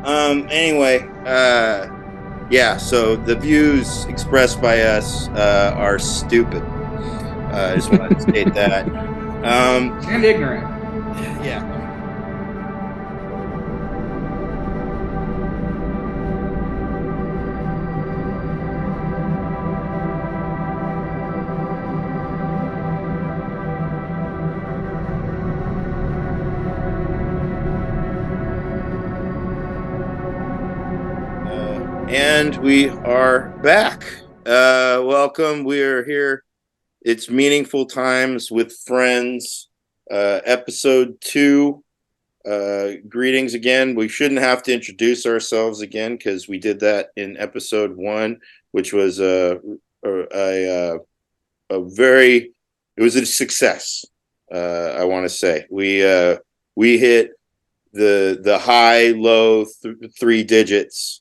Anyway, yeah. So the views expressed by us are stupid. I just wanted to state that. And ignorant. Yeah. And we are back. Welcome. We are here. It's Meaningful Times with Friends, episode 2. Greetings again. We shouldn't have to introduce ourselves again because we did that in episode 1, which was a very, it was a success. I want to say we hit the high low 3 digits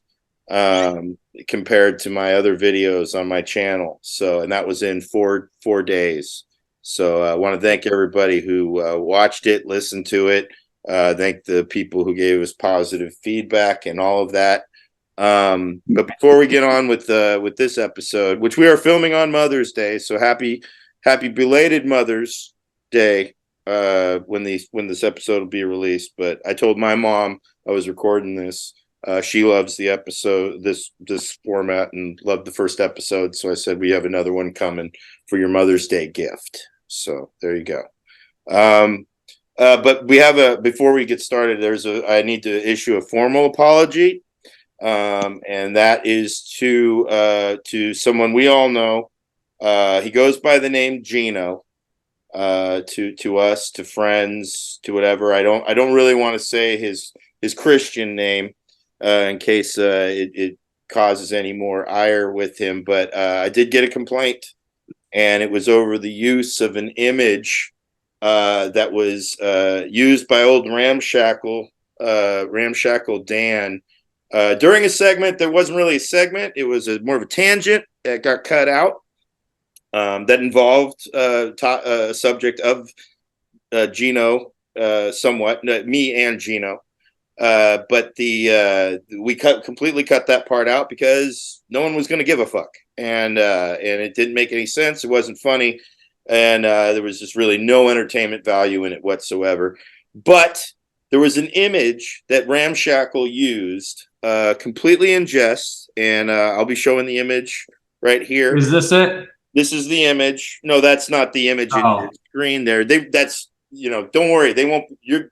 compared to my other videos on my channel. So, and that was in four days. So I want to thank everybody who watched it, listened to it. Thank the people who gave us positive feedback and all of that. But before we get on with this episode, which we are filming on Mother's Day, so happy belated Mother's Day when this episode will be released. But I told my mom I was recording this. She loves the episode, this format, and loved the first episode. So I said we have another one coming for your Mother's Day gift. So there you go. But we have before we get started, I need to issue a formal apology. And that is to someone we all know. He goes by the name Gino. To us, to friends, to whatever. I don't really want to say his Christian name in case it causes any more ire with him. But I did get a complaint, and it was over the use of an image that was used by old Ramshackle Dan. During a segment, there wasn't really a segment. It was more of a tangent that got cut out that involved a subject of Gino, somewhat, me and Gino. But we completely cut that part out because no one was going to give a fuck, and it didn't make any sense. It wasn't funny, and there was just really no entertainment value in it whatsoever. But there was an image that Ramshackle used completely in jest, and I'll be showing the image right here. Is this it? This is the image. No, that's not the image in your Oh, screen there. That's, don't worry. They won't,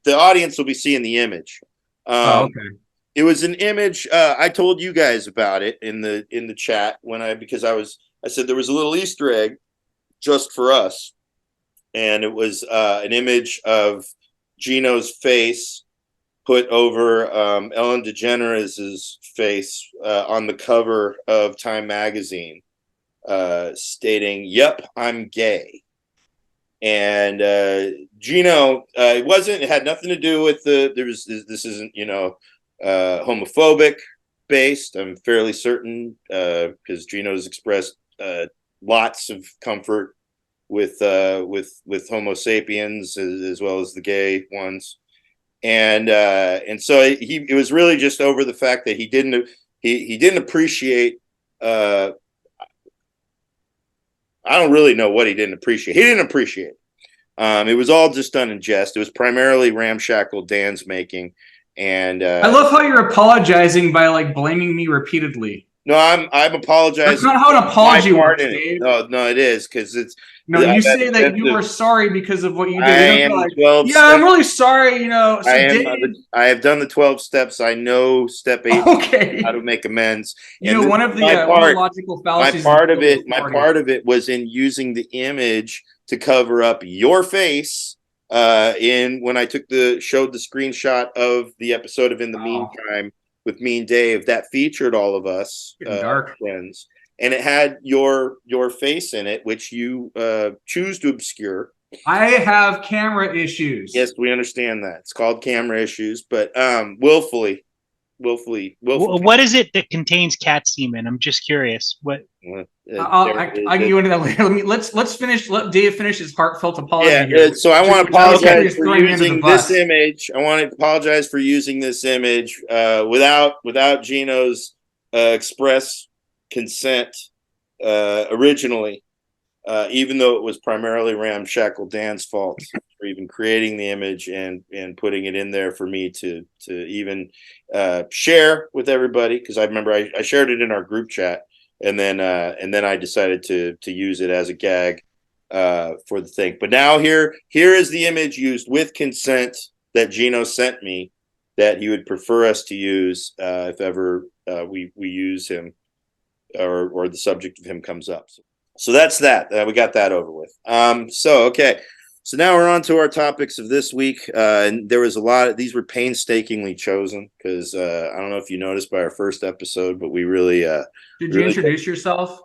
the audience will be seeing the image. oh, Um, okay. it was an image. I told you guys about it in the chat because I said there was a little Easter egg just for us. And it was an image of Gino's face put over Ellen DeGeneres' face on the cover of Time magazine, stating, "Yep, I'm gay." And Gino, it had nothing to do with this isn't, homophobic based. I'm fairly certain because Gino's expressed lots of comfort with Homo sapiens as well as the gay ones. And so it was really just over the fact that he didn't appreciate I don't really know what he didn't appreciate. He didn't appreciate it. It was all just done in jest. It was primarily Ramshackle Dan's making. And I love how you're apologizing by like blaming me repeatedly. no, I'm That's apologizing not how an for my apology part works, in it. Dave. No, it is because No, I've you had say that you are extensive. sorry because of what you I did. You don't go am like, 12 yeah, I'm steps. really sorry, So Dave, I have done the 12 steps. I know step 8 how to okay. make amends. And this One is of the logical fallacies is the guilt of my party. part of it was in using the image to cover up your face in when I showed the screenshot of the episode of In the Oh, Meantime with me and Dave that featured all of us getting dark. friends, and it had your face in it, which you choose to obscure. I have camera issues. Yes, we understand that. It's called camera issues, but willfully. willfully. What is it that contains cat semen? I'm just curious. What? I can go into that later. Let's finish. Let Dave finish his heartfelt apology here. So I want to Which I was apologize for throwing him under the using bus. this image. I want to apologize for using this image without Gino's express consent originally, even though it was primarily Ramshackle Dan's fault for even creating the image and putting it in there for me to even share with everybody, because I remember I shared it in our group chat, and then I decided to use it as a gag for the thing. But now here is the image used with consent that Gino sent me, that he would prefer us to use if ever we use him, or the subject of him comes up. So that's that. We got that over with. Okay. So now we're on to our topics of this week. And there was a lot of these were painstakingly chosen because I don't know if you noticed by our first episode, but we really did you introduce yourself?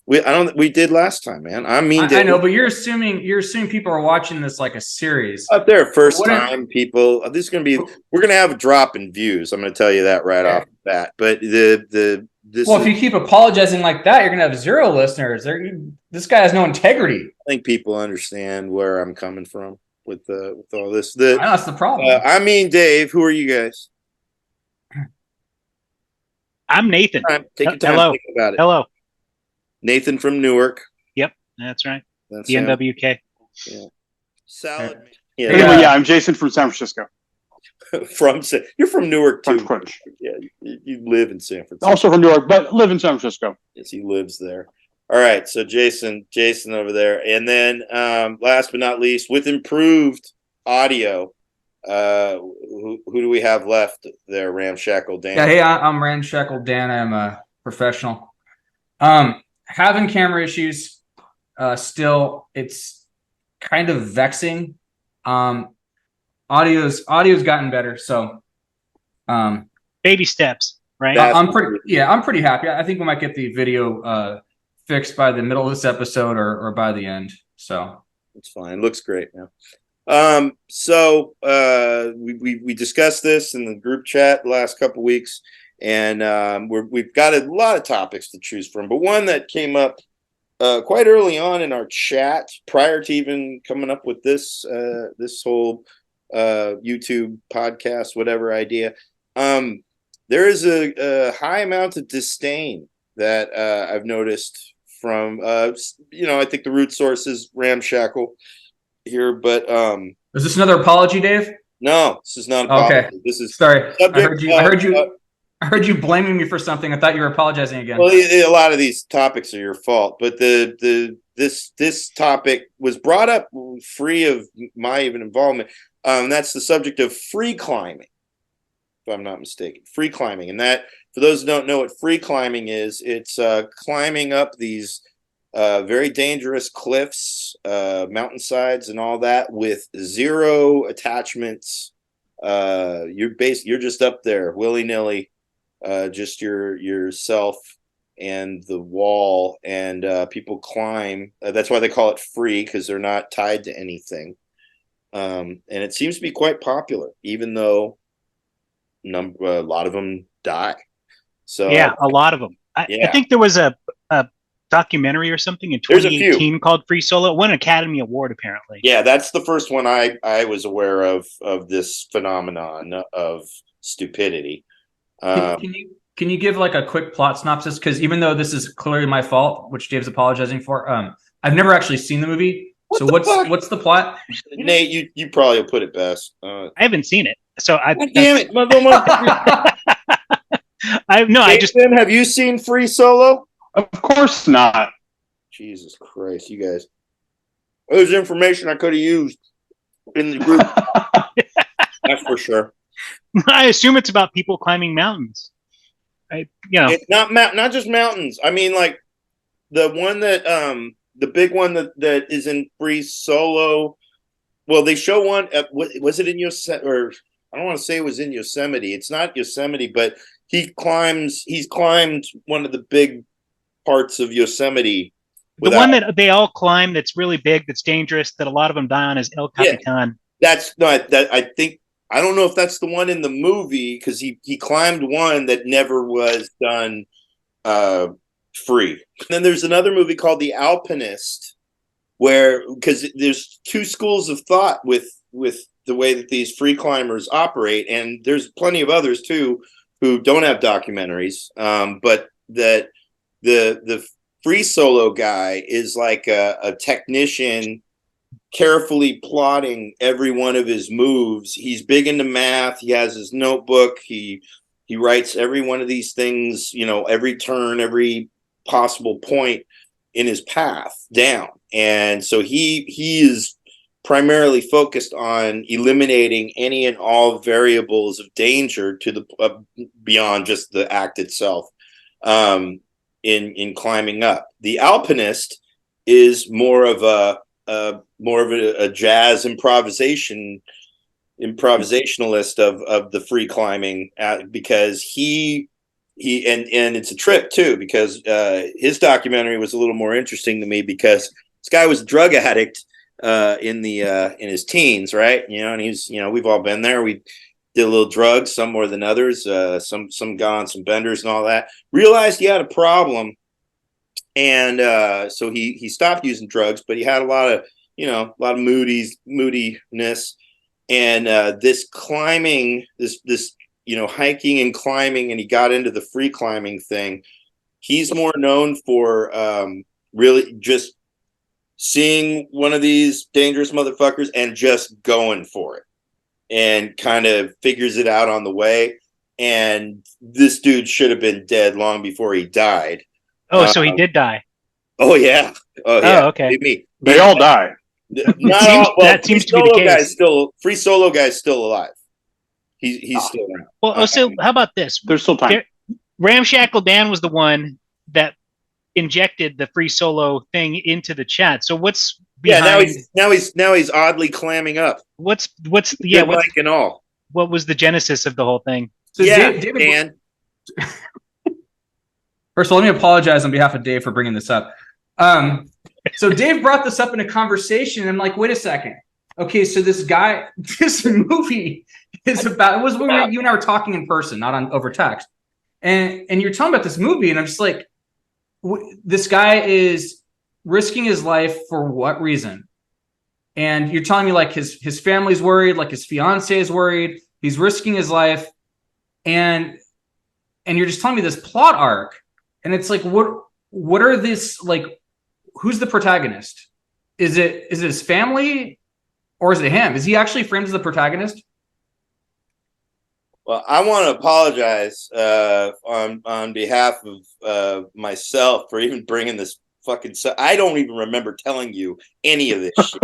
We did last time, man. I know, but you're assuming people are watching this like a series. Up there, first time people. This is gonna be. We're gonna have a drop in views. I'm gonna tell you that right off the bat. But if you keep apologizing like that, you're gonna have 0 listeners. This guy has no integrity. I think people understand where I'm coming from with all this. That's the problem. Dave. Who are you guys? I'm Nathan. Take your time. Hello. Think about it. Hello. Nathan from Newark. Yep, that's right. That's the NWK. Yeah. Salad. Yeah, I'm Jason from San Francisco. You're from Newark too. Crunch. Yeah, you live in San Francisco. Also from Newark, but live in San Francisco. Yes, he lives there. All right, so Jason over there, and then last but not least, with improved audio, who do we have left there? Ramshackle Dan. Yeah, hey, I'm Ramshackle Dan. I'm a professional. Having camera issues, still, it's kind of vexing. Audio's gotten better, so baby steps, right? I'm pretty happy. I think we might get the video fixed by the middle of this episode or by the end. So it's fine. Looks great now. We discussed this in the group chat the last couple weeks. And we've got a lot of topics to choose from, but one that came up quite early on in our chat, prior to even coming up with this whole YouTube podcast, whatever idea. There is a high amount of disdain that I've noticed from I think the root source is Ramshackle here, but is this another apology, Dave? No, this is not an apology. Okay. This is sorry. I heard you blaming me for something. I thought you were apologizing again. Well, a lot of these topics are your fault, but this topic was brought up free of my even involvement. That's the subject of free climbing, if I'm not mistaken. Free climbing, and that, for those who don't know what free climbing is, it's climbing up these very dangerous cliffs, mountainsides, and all that with 0 attachments. You're just up there willy nilly. Just yourself and the wall, and people climb. That's why they call it free, because they're not tied to anything. And it seems to be quite popular, even though a lot of them die. So yeah, a lot of them. I think there was a documentary or something in 2018 called Free Solo. It won an Academy Award, apparently. Yeah, that's the first one I was aware of this phenomenon of stupidity. Can you give like a quick plot synopsis? Because even though this is clearly my fault, which Dave's apologizing for, I've never actually seen the movie. What's the plot? Nate, you probably will put it best. I haven't seen it, so damn it, Jason, have you seen Free Solo? Of course not. Jesus Christ, you guys! There's information I could have used in the group. That's for sure. I assume it's about people climbing mountains. It's not just mountains. I mean, like the one that the big one that is in Free Solo. Well, they show one. Was it in Yosemite? Or I don't want to say it was in Yosemite. It's not Yosemite, but he's climbed one of the big parts of Yosemite. The one that they all climb, that's really big, that's dangerous, that a lot of them die on, is El Capitan. Yeah. I I don't know if that's the one in the movie because he climbed one that never was done free. And then there's another movie called The Alpinist, where because there's two schools of thought with the way that these free climbers operate, and there's plenty of others too who don't have documentaries, but that the free solo guy is like a technician carefully plotting every one of his moves. He's big into math. He has his notebook. He writes every one of these things, every turn, every possible point in his path down. And so he is primarily focused on eliminating any and all variables of danger to the beyond just the act itself in climbing up. The Alpinist is more of a jazz improvisationalist of the free climbing because he it's a trip too because his documentary was a little more interesting to me because this guy was a drug addict in his teens, right? And he's we've all been there. We did a little drugs, some more than others, some gone, some benders and all that. Realized he had a problem. And so he stopped using drugs, but he had a lot of moodiness, and this climbing, this hiking and climbing, and he got into the free climbing thing. He's more known for really just seeing one of these dangerous motherfuckers and just going for it, and kind of figures it out on the way. And this dude should have been dead long before he died. Oh, so he did die. Oh yeah. Oh, okay. They all die. That seems to be the case. Free solo guy's still alive. He's still around. Well, so how about this? There's still time. Ramshackle Dan was the one that injected the free solo thing into the chat. So what's behind? Yeah, now he's oddly clamming up. What's and all. What was the genesis of the whole thing? So yeah, David, Dan. First of all, let me apologize on behalf of Dave for bringing this up. So Dave brought this up in a conversation, and I'm like, wait a second. Okay, so this movie is about. It was when you and I were talking in person, not on over text, and you're talking about this movie, and I'm just like, this guy is risking his life for what reason? And you're telling me like his family's worried, like his fiance is worried, he's risking his life, and you're just telling me this plot arc. And it's like, what are this, like, who's the protagonist? Is it his family or is it him? Is he actually framed as the protagonist? Well, I want to apologize on behalf of myself for even bringing this fucking stuff. I don't even remember telling you any of this shit.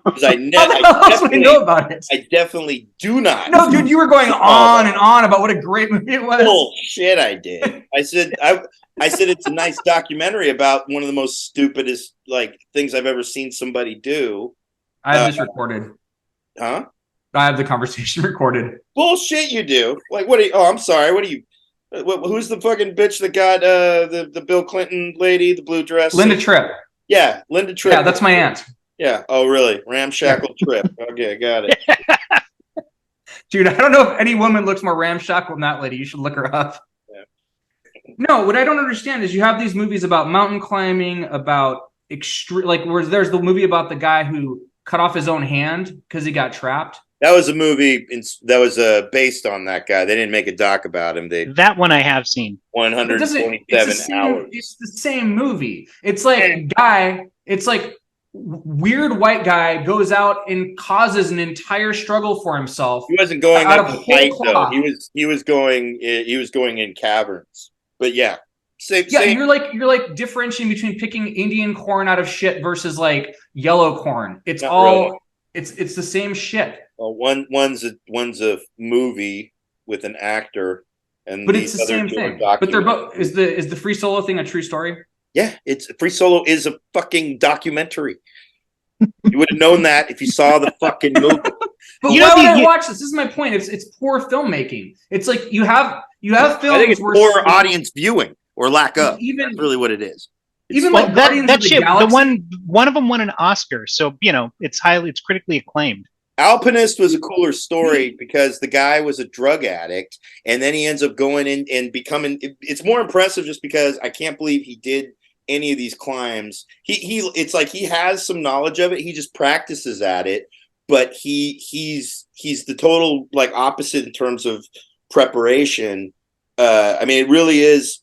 Because I know about it. I definitely do not. No, dude, you were going on and on about what a great movie it was. Bullshit, I did. I said it's a nice documentary about one of the most stupidest things I've ever seen somebody do. I have this recorded. Huh? I have the conversation recorded. Bullshit, you do. Like, what? I'm sorry. What are you? Who's the fucking bitch that got the Bill Clinton lady, the blue dress? Linda Tripp. Yeah, Linda Tripp. Yeah, that's my aunt. Yeah. Oh, really? Ramshackle Tripp. Okay, got it. Dude, I don't know if any woman looks more ramshackle than that lady. You should look her up. Yeah. No, what I don't understand is you have these movies about mountain climbing, about extreme, like where there's the movie about the guy who cut off his own hand because he got trapped. That was a movie that was based on that guy. They didn't make a doc about him. That one I have seen. 127 hours. It's the same movie. It's like weird white guy goes out and causes an entire struggle for himself. He wasn't going out up of the height though. cloth. He was going in caverns. But yeah. Same. You're like differentiating between picking Indian corn out of shit versus like yellow corn. It's Not all really. It's the same shit. Well, one's a movie with an actor, and but it's the same thing. But they're both. Is the free solo thing a true story? Yeah, it's Free Solo is a fucking documentary. You would have known that if you saw the fucking movie. But why would I watch this? This is my point. It's poor filmmaking. It's like you have films. I think it's poor audience viewing or lack of. That's really what it is. Even like Guardians of the Galaxy. One of them won an Oscar, so it's critically acclaimed. Alpinist was a cooler story because the guy was a drug addict, and then he ends up going in and becoming. It's more impressive just because I can't believe he did any of these climbs. It's like he has some knowledge of it. He just practices at it, but he's the total like opposite in terms of preparation. I mean, it really is.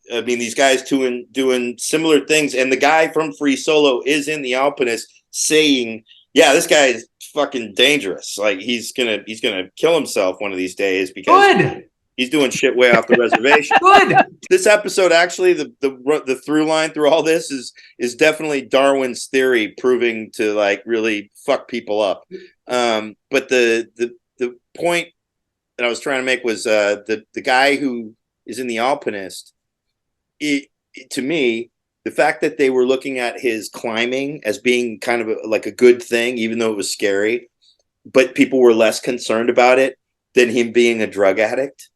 I mean, these guys doing similar things, and the guy from Free Solo is in the Alpinist saying, "Yeah, this guy is fucking dangerous. Like he's gonna kill himself one of these days because he's doing shit way off the reservation." Good. This episode, actually, the through line through all this is definitely Darwin's theory proving to like really fuck people up. But the point that I was trying to make was the guy who is in the Alpinist. To me, the fact that they were looking at his climbing as being kind of like a good thing, even though it was scary, but people were less concerned about it than him being a drug addict,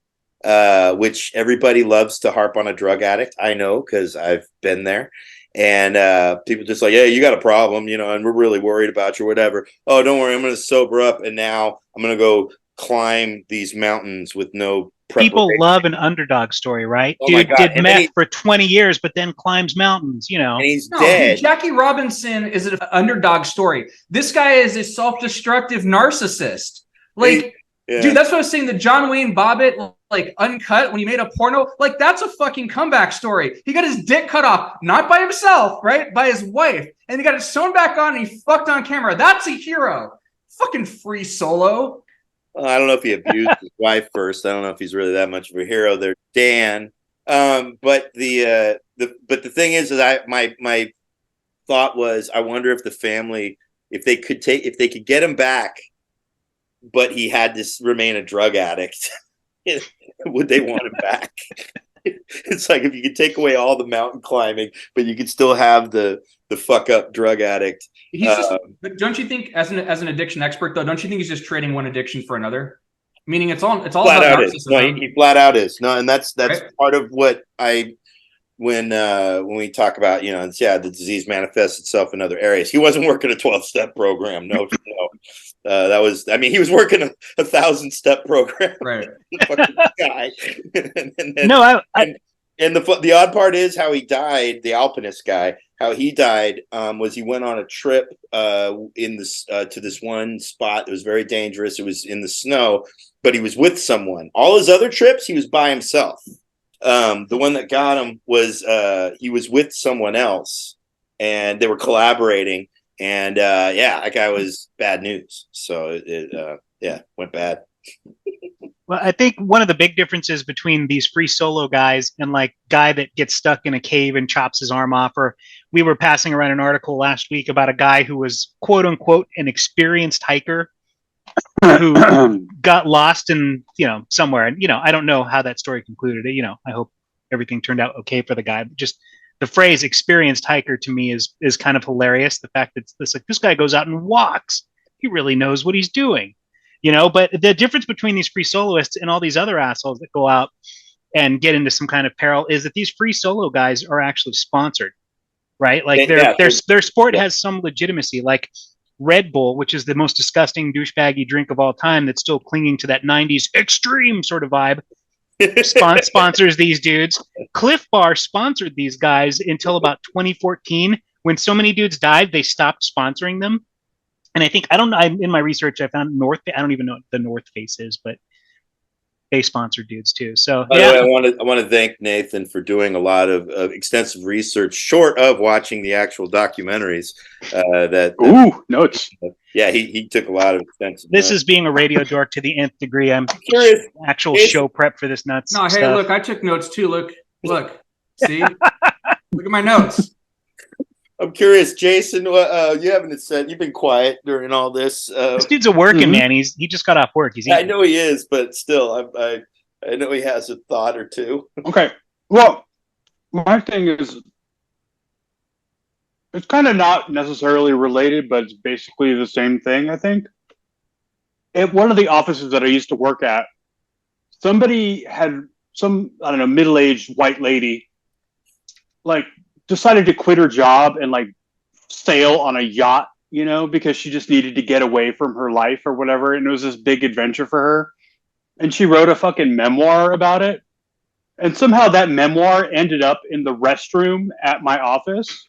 which everybody loves to harp on a drug addict. I know because I've been there. And people just like, hey, you got a problem, and we're really worried about you or whatever. Oh, don't worry, I'm going to sober up, and now I'm going to go climb these mountains with no people love an underdog story, right? Oh Dude did meth for 20 years, but then climbs mountains, And he's dead. Dude, Jackie Robinson is an underdog story. This guy is a self-destructive narcissist. Like, dude, that's what I was saying. The John Wayne Bobbitt, like, Uncut, when he made a porno, like, that's a fucking comeback story. He got his dick cut off, not by himself, right? By his wife. And he got it sewn back on and he fucked on camera. That's a hero. Fucking Free Solo. Well, I don't know if he abused his wife first. I don't know if he's really that much of a hero there, Dan. But the thing is my thought was, I wonder if the family, if they could get him back, but he had to remain a drug addict, would they want him back? It's like if you could take away all the mountain climbing, but you could still have the fuck up drug addict. He's just, but don't you think, as an addiction expert though, don't you think he's just trading one addiction for another? Meaning it's all flat about narcissism. No, he flat out is. No, and that's right? part of what when we talk about, the disease manifests itself in other areas. He wasn't working a 12-step program. No. That was, I mean, he was working a 1,000-step program. Right. Fucking guy. And the odd part is how he died, the Alpinist guy, how he died was he went on a trip to this one spot. It was very dangerous. It was in the snow, but he was with someone. All his other trips, he was by himself. The one that got him was he was with someone else, and they were collaborating. And that guy was bad news. So it went bad. Well, I think one of the big differences between these Free Solo guys and like guy that gets stuck in a cave and chops his arm off, or we were passing around an article last week about a guy who was quote unquote an experienced hiker who got lost in, somewhere. And, I don't know how that story concluded. I hope everything turned out okay for the guy. But just the phrase experienced hiker to me is kind of hilarious. The fact that this guy goes out and walks. He really knows what he's doing. But the difference between these free soloists and all these other assholes that go out and get into some kind of peril is that these free solo guys are actually sponsored, right? Like their sport has some legitimacy. Like Red Bull, which is the most disgusting douchebaggy drink of all time, that's still clinging to that 90s extreme sort of vibe, sponsors these dudes. Cliff Bar sponsored these guys until about 2014, when so many dudes died, they stopped sponsoring them. And I think, in my research, I found I don't even know what the North Face is, but they sponsor dudes too. So by the way, I want to thank Nathan for doing a lot of extensive research, short of watching the actual documentaries. Notes. He took a lot of extensive. This is being a radio dork to the nth degree. I'm curious. Actual show prep for this nuts. No, hey, stuff. Look, I took notes too. Look, see, look at my notes. I'm curious, Jason. You haven't said, you've been quiet during all this. This dude's a working man. He just got off work. I know he is, but still, I know he has a thought or two. Okay. Well, my thing is, it's kind of not necessarily related, but it's basically the same thing. I think at one of the offices that I used to work at, somebody had middle-aged white lady, like, decided to quit her job and like sail on a yacht you know, because she just needed to get away from her life or whatever. And it was this big adventure for her. And she wrote a fucking memoir about it. And somehow that memoir ended up in the restroom at my office.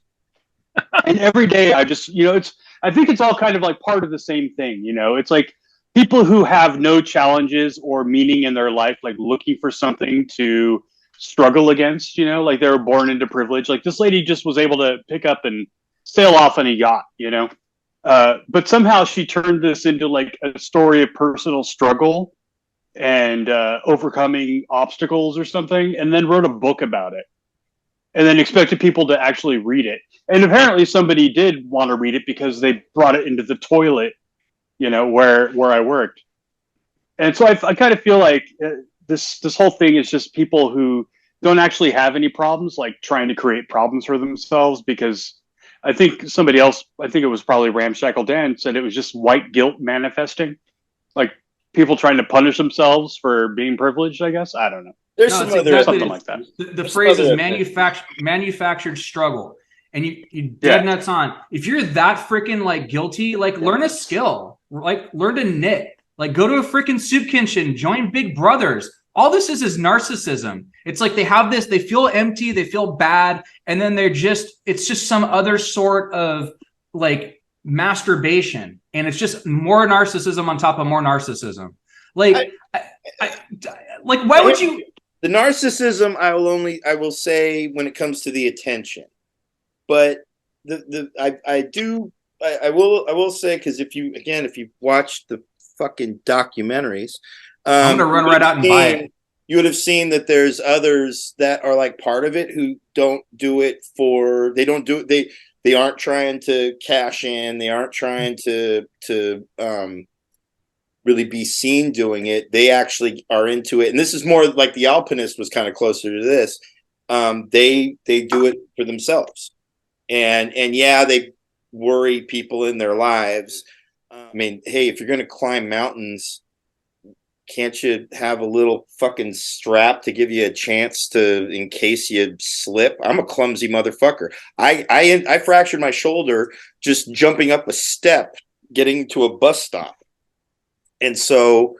And every day I just, you know, I think it's all kind of like part of the same thing, you know. It's like people who have no challenges or meaning in their life, like looking for something to struggle against, you know, like they were born into privilege. Like this lady just was able to pick up and sail off on a yacht, you know. But somehow she turned this into like a story of personal struggle and overcoming obstacles or something, and then wrote a book about it, and then expected people to actually read it. And apparently somebody did want to read it because they brought it into the toilet, you know, where I worked. And so I kind of feel like this whole thing is just people who don't actually have any problems, like trying to create problems for themselves. Because I think somebody else, I think it was probably Ramshackle Dan, said it was just white guilt manifesting, like people trying to punish themselves for being privileged. I guess, I don't know. There's No, some it's other exactly something like that. The phrase is other manufactured struggle, and you dead nuts on. If you're that freaking like guilty, like learn a skill, like learn to knit, like go to a freaking soup kitchen, join Big Brothers. All this is narcissism. It's like they have this, they feel empty, they feel bad, and then it's just some other sort of like masturbation, and it's just more narcissism on top of more narcissism. Like, like why would you? The narcissism, I will say when it comes to the attention, but I will say, because if you watch the fucking documentaries, I'm gonna run right out and buy it. You would have seen that there's others that are like part of it who don't do it for, they aren't trying to cash in, they aren't trying to really be seen doing it. They actually are into it. And this is more like the Alpinist was kind of closer to this. They do it for themselves. And yeah, they worry people in their lives. I mean, hey, if you're going to climb mountains, can't you have a little fucking strap to give you a chance to, in case you slip? I'm a clumsy motherfucker. I fractured my shoulder just jumping up a step, getting to a bus stop. And so,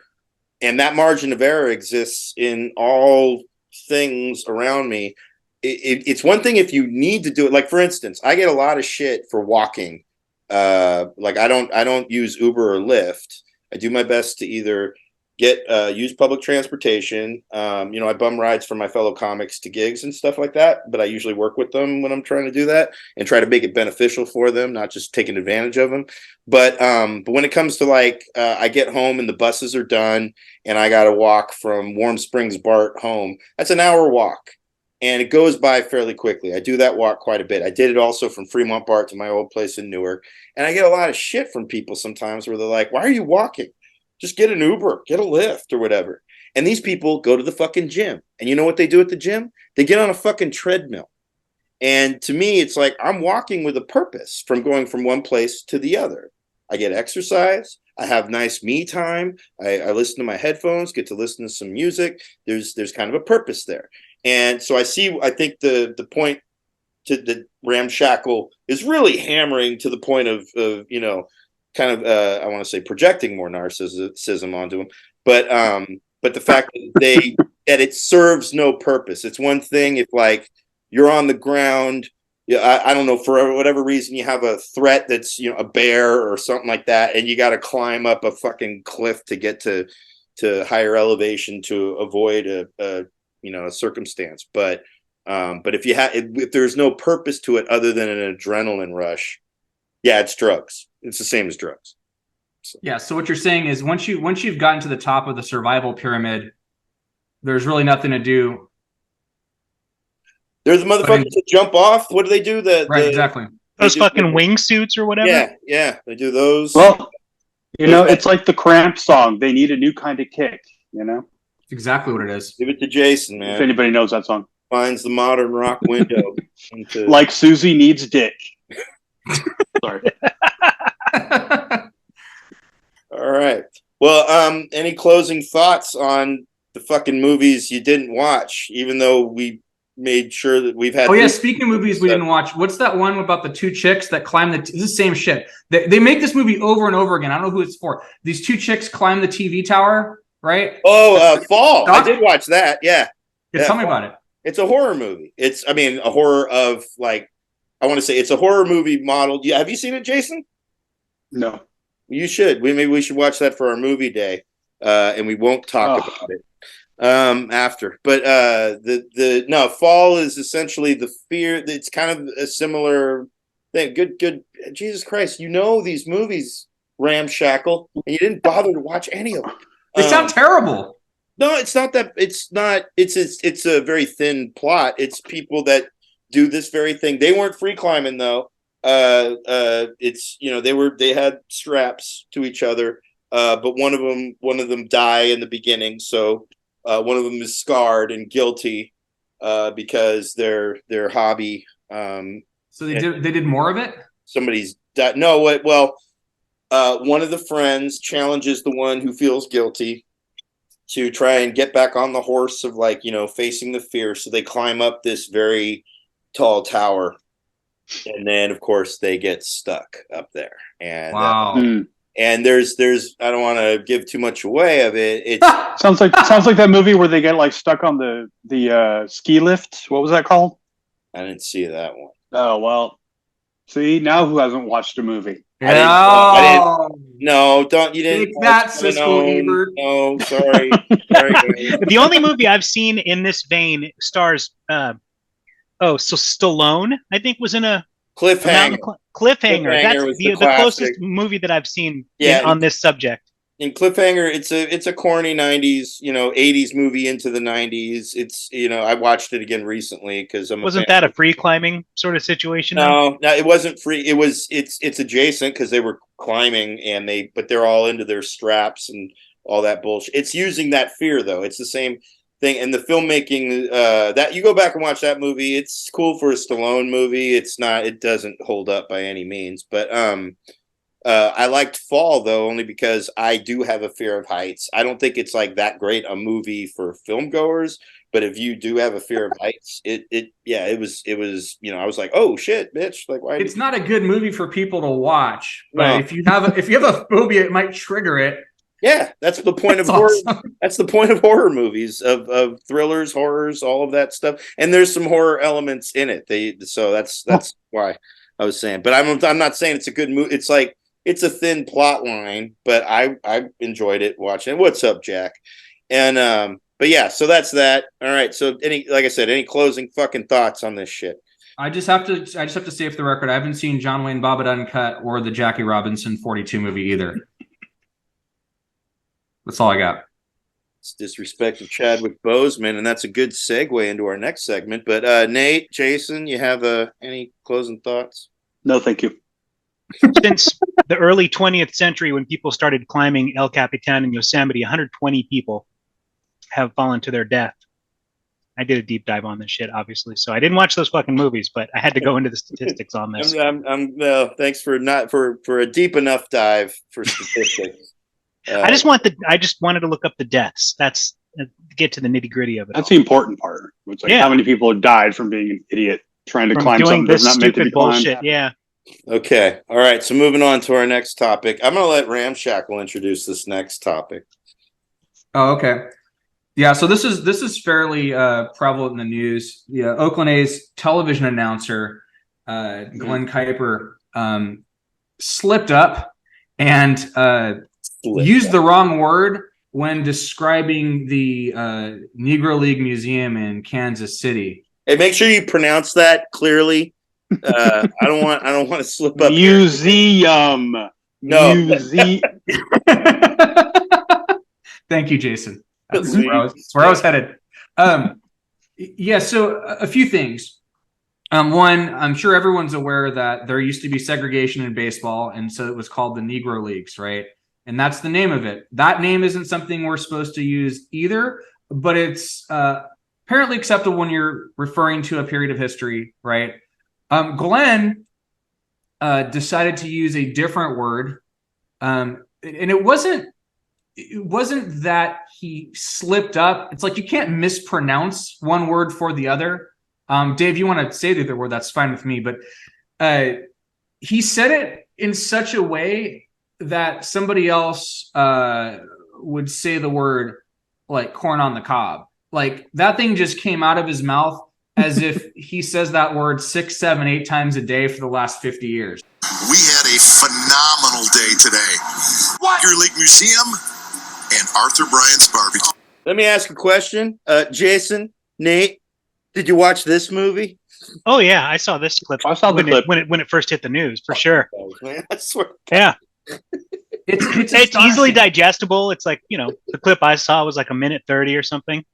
and that margin of error exists in all things around me. It's one thing if you need to do it. Like, for instance, I get a lot of shit for walking. Like I don't use Uber or Lyft. I do my best to either use public transportation. You know, I bum rides for my fellow comics to gigs and stuff like that, but I usually work with them when I'm trying to do that and try to make it beneficial for them, not just taking advantage of them. But when it comes to like, I get home and the buses are done and I got to walk from Warm Springs BART home. That's an hour walk and it goes by fairly quickly. I do that walk quite a bit. I did it also from Fremont BART to my old place in Newark. And I get a lot of shit from people sometimes where they're like, why are you walking? Just get an Uber, get a Lyft or whatever. And these people go to the fucking gym. And you know what they do at the gym? They get on a fucking treadmill. And to me, it's like I'm walking with a purpose from going from one place to the other. I get exercise. I have nice me time. I listen to my headphones, get to listen to some music. There's kind of a purpose there. And so I think the point to the Ramshackle is really hammering to the point of you know, kind of I want to say projecting more narcissism onto them, but the fact that it serves no purpose. It's one thing if like you're on the ground, I don't know, for whatever reason you have a threat that's, you know, a bear or something like that, and you got to climb up a fucking cliff to get to higher elevation to avoid a circumstance. But if there's no purpose to it other than an adrenaline rush, yeah, it's drugs. It's the same as drugs. So. Yeah. So what you're saying is once you've gotten to the top of the survival pyramid, there's really nothing to do. There's the motherfuckers that jump off. What do they do? Exactly. Those fucking wingsuits or whatever. Yeah, they do those. Well, you know, it's like the Cramp song. They need a new kind of kick. You know, it's exactly what it is. Give it to Jason, man. If anybody knows that song, finds the modern rock window. Like Susie needs dick. Sorry. All right. Well, any closing thoughts on the fucking movies you didn't watch, even though we made sure that we've had. Oh yeah, speaking of movies we didn't watch, what's that one about the two chicks that climb the? It's the same shit. They make this movie over and over again. I don't know who it's for. These two chicks climb the TV tower, right? Oh, Fall. I did watch that. Yeah. Tell me about it. It's a horror movie. A horror of like, I want to say it's a horror movie modeled. Yeah, have you seen it, Jason? No. You should. Maybe we should watch that for our movie day, and we won't talk about it after. But Fall is essentially the fear. It's kind of a similar thing. Good. Jesus Christ, you know these movies, Ramshackle, and you didn't bother to watch any of them. They sound terrible. No, it's not that. It's not. It's a very thin plot. It's people that do this very thing. They weren't free climbing though. It's they had straps to each other. But one of them die in the beginning. So one of them is scarred and guilty because their hobby. So they did more of it. Somebody's died. No, what? Well, one of the friends challenges the one who feels guilty to try and get back on the horse of facing the fear. So they climb up this very tall tower, and then of course they get stuck up there. And wow. And there's I don't want to give too much away of it. It sounds like that movie where they get like stuck on the ski lift. What was that called? I didn't see that one. Oh well. See, now who hasn't watched a movie? I didn't. No, don't. You didn't. Take that, Siskel Ebert. No, sorry. The only movie I've seen in this vein stars. Stallone, I think, was in a Cliffhanger. Cliffhanger. That's the closest movie that I've seen on this subject. In Cliffhanger, it's a corny 90s, 80s movie into the 90s. It's, I watched it again recently because wasn't that a free climbing sort of situation? No, it wasn't free. It's adjacent because they were climbing but they're all into their straps and all that bullshit. It's using that fear though. It's the same thing. And the filmmaking that you go back and watch that movie, it's cool for a Stallone movie. It doesn't hold up by any means, but I liked Fall though, only because I do have a fear of heights. I don't think it's like that great a movie for film goers, but if you do have a fear of heights, it was, I was like, oh shit, bitch. Like, why? It's not a good movie for people to watch, but if you have a phobia, it might trigger it. Yeah, that's the point of horror. Awesome. That's the point of horror movies, of thrillers, horrors, all of that stuff. And there's some horror elements in it. So that's why I was saying. But I'm not saying it's a good movie. It's like it's a thin plot line, but I enjoyed it watching it. What's up, Jack? And but yeah, so that's that. All right. So any closing fucking thoughts on this shit? I just have to say for the record, I haven't seen John Wayne Bobbitt Uncut or the Jackie Robinson 42 movie either. That's all I got. It's disrespect to Chadwick Boseman, and that's a good segue into our next segment. But Nate, Jason, you have any closing thoughts? No, thank you. Since the early 20th century, when people started climbing El Capitan in Yosemite, 120 people have fallen to their death. I did a deep dive on this shit, obviously, so I didn't watch those fucking movies, but I had to go into the statistics on this. Thanks for a deep enough dive for statistics. I just wanted to look up the deaths. That's get to the nitty gritty of it. That's the important part. It's like how many people have died from being an idiot trying to climb something that's not meant to be climbed. Bullshit. Yeah. Okay. All right. So moving on to our next topic, I'm going to let Ramshackle introduce this next topic. Oh, okay. Yeah. So this is fairly prevalent in the news. Yeah, Oakland A's television announcer Glen Kuiper slipped up and used the wrong word when describing the Negro League Museum in Kansas City. Hey, make sure you pronounce that clearly. I don't want to slip up. Museum. No. Museum. Thank you, Jason. That's where I was headed. Yeah. So a few things. One, I'm sure everyone's aware that there used to be segregation in baseball, and so it was called the Negro Leagues, right? And that's the name of it. That name isn't something we're supposed to use either, but it's apparently acceptable when you're referring to a period of history, right? Glenn decided to use a different word, and it wasn't that he slipped up. It's like you can't mispronounce one word for the other. Dave, you want to say the other word? That's fine with me. But he said it in such a way that somebody else would say the word like corn on the cob. Like that thing just came out of his mouth as if he says that word 6, 7, 8 times a day for the last 50 years. We had a phenomenal day today. Your Lake Museum and Arthur Bryant's Barbecue. Let me ask a question. Jason, Nate, did you watch this movie? Oh yeah, I saw this clip. I saw the clip. When it first hit the news, for sure. Man, I swear. Yeah. It's easily astonishing. digestible. It's like, the clip I saw was like 1:30 or something.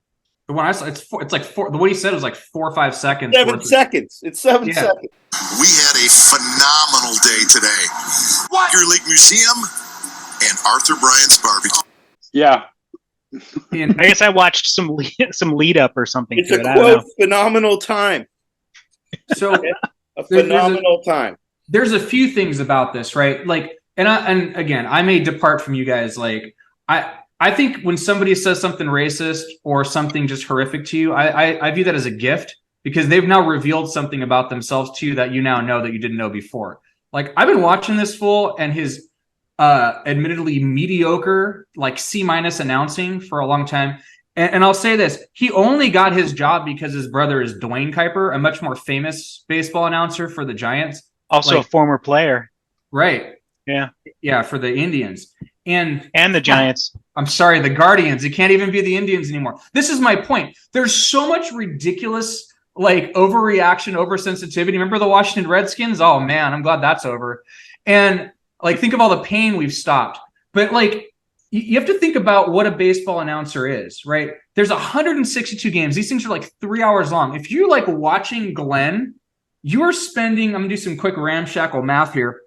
The one I saw, it's like 4. The what he said was like 4 or 5 seconds. 7 seconds. It's 7 Yeah. seconds. We had a phenomenal day today. Your Lake Museum and Arthur Bryant's Barbecue. Yeah. And I guess I watched some lead up or something It's to a it. I don't quote, know. phenomenal time. so A phenomenal time. there's a few things about this, right? Like, and again, I may depart from you guys. Like, I think when somebody says something racist or something just horrific to you, I view that as a gift because they've now revealed something about themselves to you that you now know that you didn't know before. Like, I've been watching this fool and his admittedly mediocre, like C- announcing for a long time. And I'll say this, he only got his job because his brother is Dwayne Kuiper, a much more famous baseball announcer for the Giants. Also Like- a former player. Right. Yeah. Yeah, for the Indians. And The Giants. I'm sorry, the Guardians. It can't even be the Indians anymore. This is my point. There's so much ridiculous, like, overreaction, oversensitivity. Remember the Washington Redskins? Oh, man, I'm glad that's over. And, like, think of all the pain we've stopped. But, like, you have to think about what a baseball announcer is, right? There's 162 games. These things are, like, 3 hours long. If you're, like, watching Glen, you're spending, I'm going to do some quick ramshackle math here.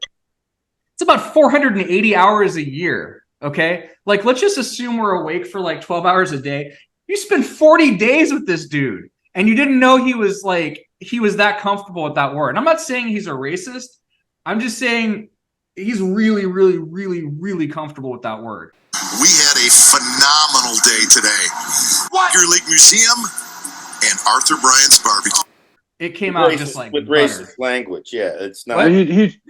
It's about 480 hours a year, okay? Like, let's just assume we're awake for like 12 hours a day. You spend 40 days with this dude, and you didn't know he was that comfortable with that word. And I'm not saying he's a racist. I'm just saying he's really, really, really, really comfortable with that word. We had a phenomenal day today. Your Lake Museum and Arthur Bryant's Barbecue. It came out Racist- just like with butter. racist language. Yeah, it's not. What? And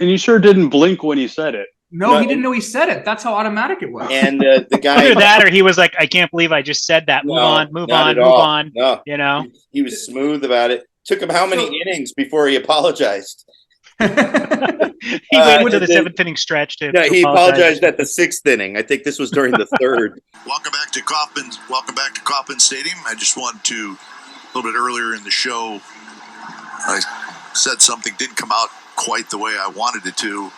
he sure didn't blink when he said it. No, No, he didn't know he said it. That's how automatic it was. And the guy. Either that or he was like, I can't believe I just said that. Move No, on, move not on, at move all. on. No, he was smooth about it. Took him how many innings before he apologized? He waited to the 7th inning stretch to No, he apologize. apologized at the 6th inning. I think this was during the 3rd. Welcome back to Kauffman Stadium. I just want to, a little bit earlier in the show, I said something didn't come out quite the way I wanted it to,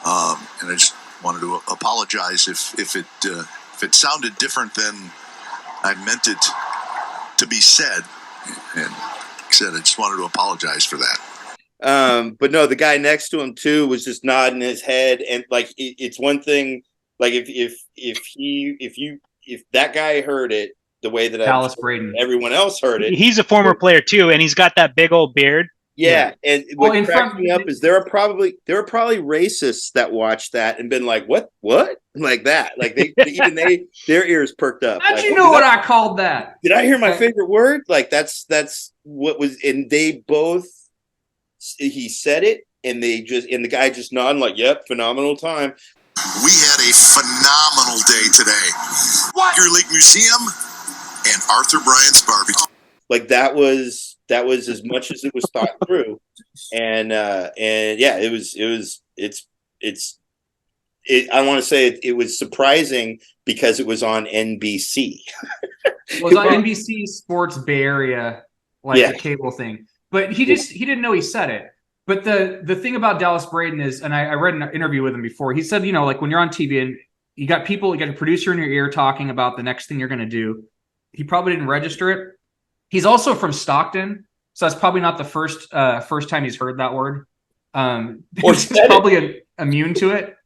and I just wanted to apologize if it sounded different than I meant it to be said. And like I said, I just wanted to apologize for that. But no, the guy next to him too was just nodding his head, and like it's one thing. Like if that guy heard it the way that Dallas Braden. everyone else heard it. He's a former player too, and he's got that big old beard. Yeah, and Well, what in cracked front- me up is there are probably racists that watched that and been like, what, like that, like their ears perked up. How'd Like, you know what I called that? Did I hear my favorite word? Like that's what was, and they both. He said it, and the guy just nodding like, "Yep, phenomenal time." We had a phenomenal day today. Your Lake Museum and Arthur Bryant's Barbecue. Like that was as much as it was thought through, and yeah, I want to say it was surprising because it was on NBC. Well, it was on NBC Sports Bay Area, like Yeah. the cable thing. But he didn't know he said it. But the thing about Dallas Braden is, and I read an interview with him before, he said, like when you're on TV and you got a producer in your ear talking about the next thing you're going to do, he probably didn't register it. He's also from Stockton, so that's probably not the first time he's heard that word. He's probably immune to it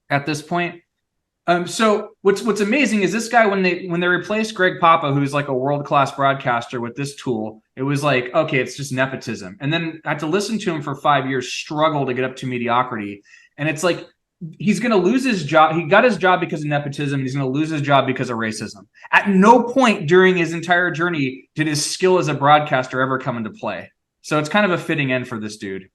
at this point. So what's amazing is this guy, when they replaced Greg Papa, who's like a world-class broadcaster, with this tool, it was like, okay, it's just nepotism. And then I had to listen to him for 5 years, struggle to get up to mediocrity. And it's like, he's going to lose his job. He got his job because of nepotism. He's going to lose his job because of racism. At no point during his entire journey did his skill as a broadcaster ever come into play. So it's kind of a fitting end for this dude.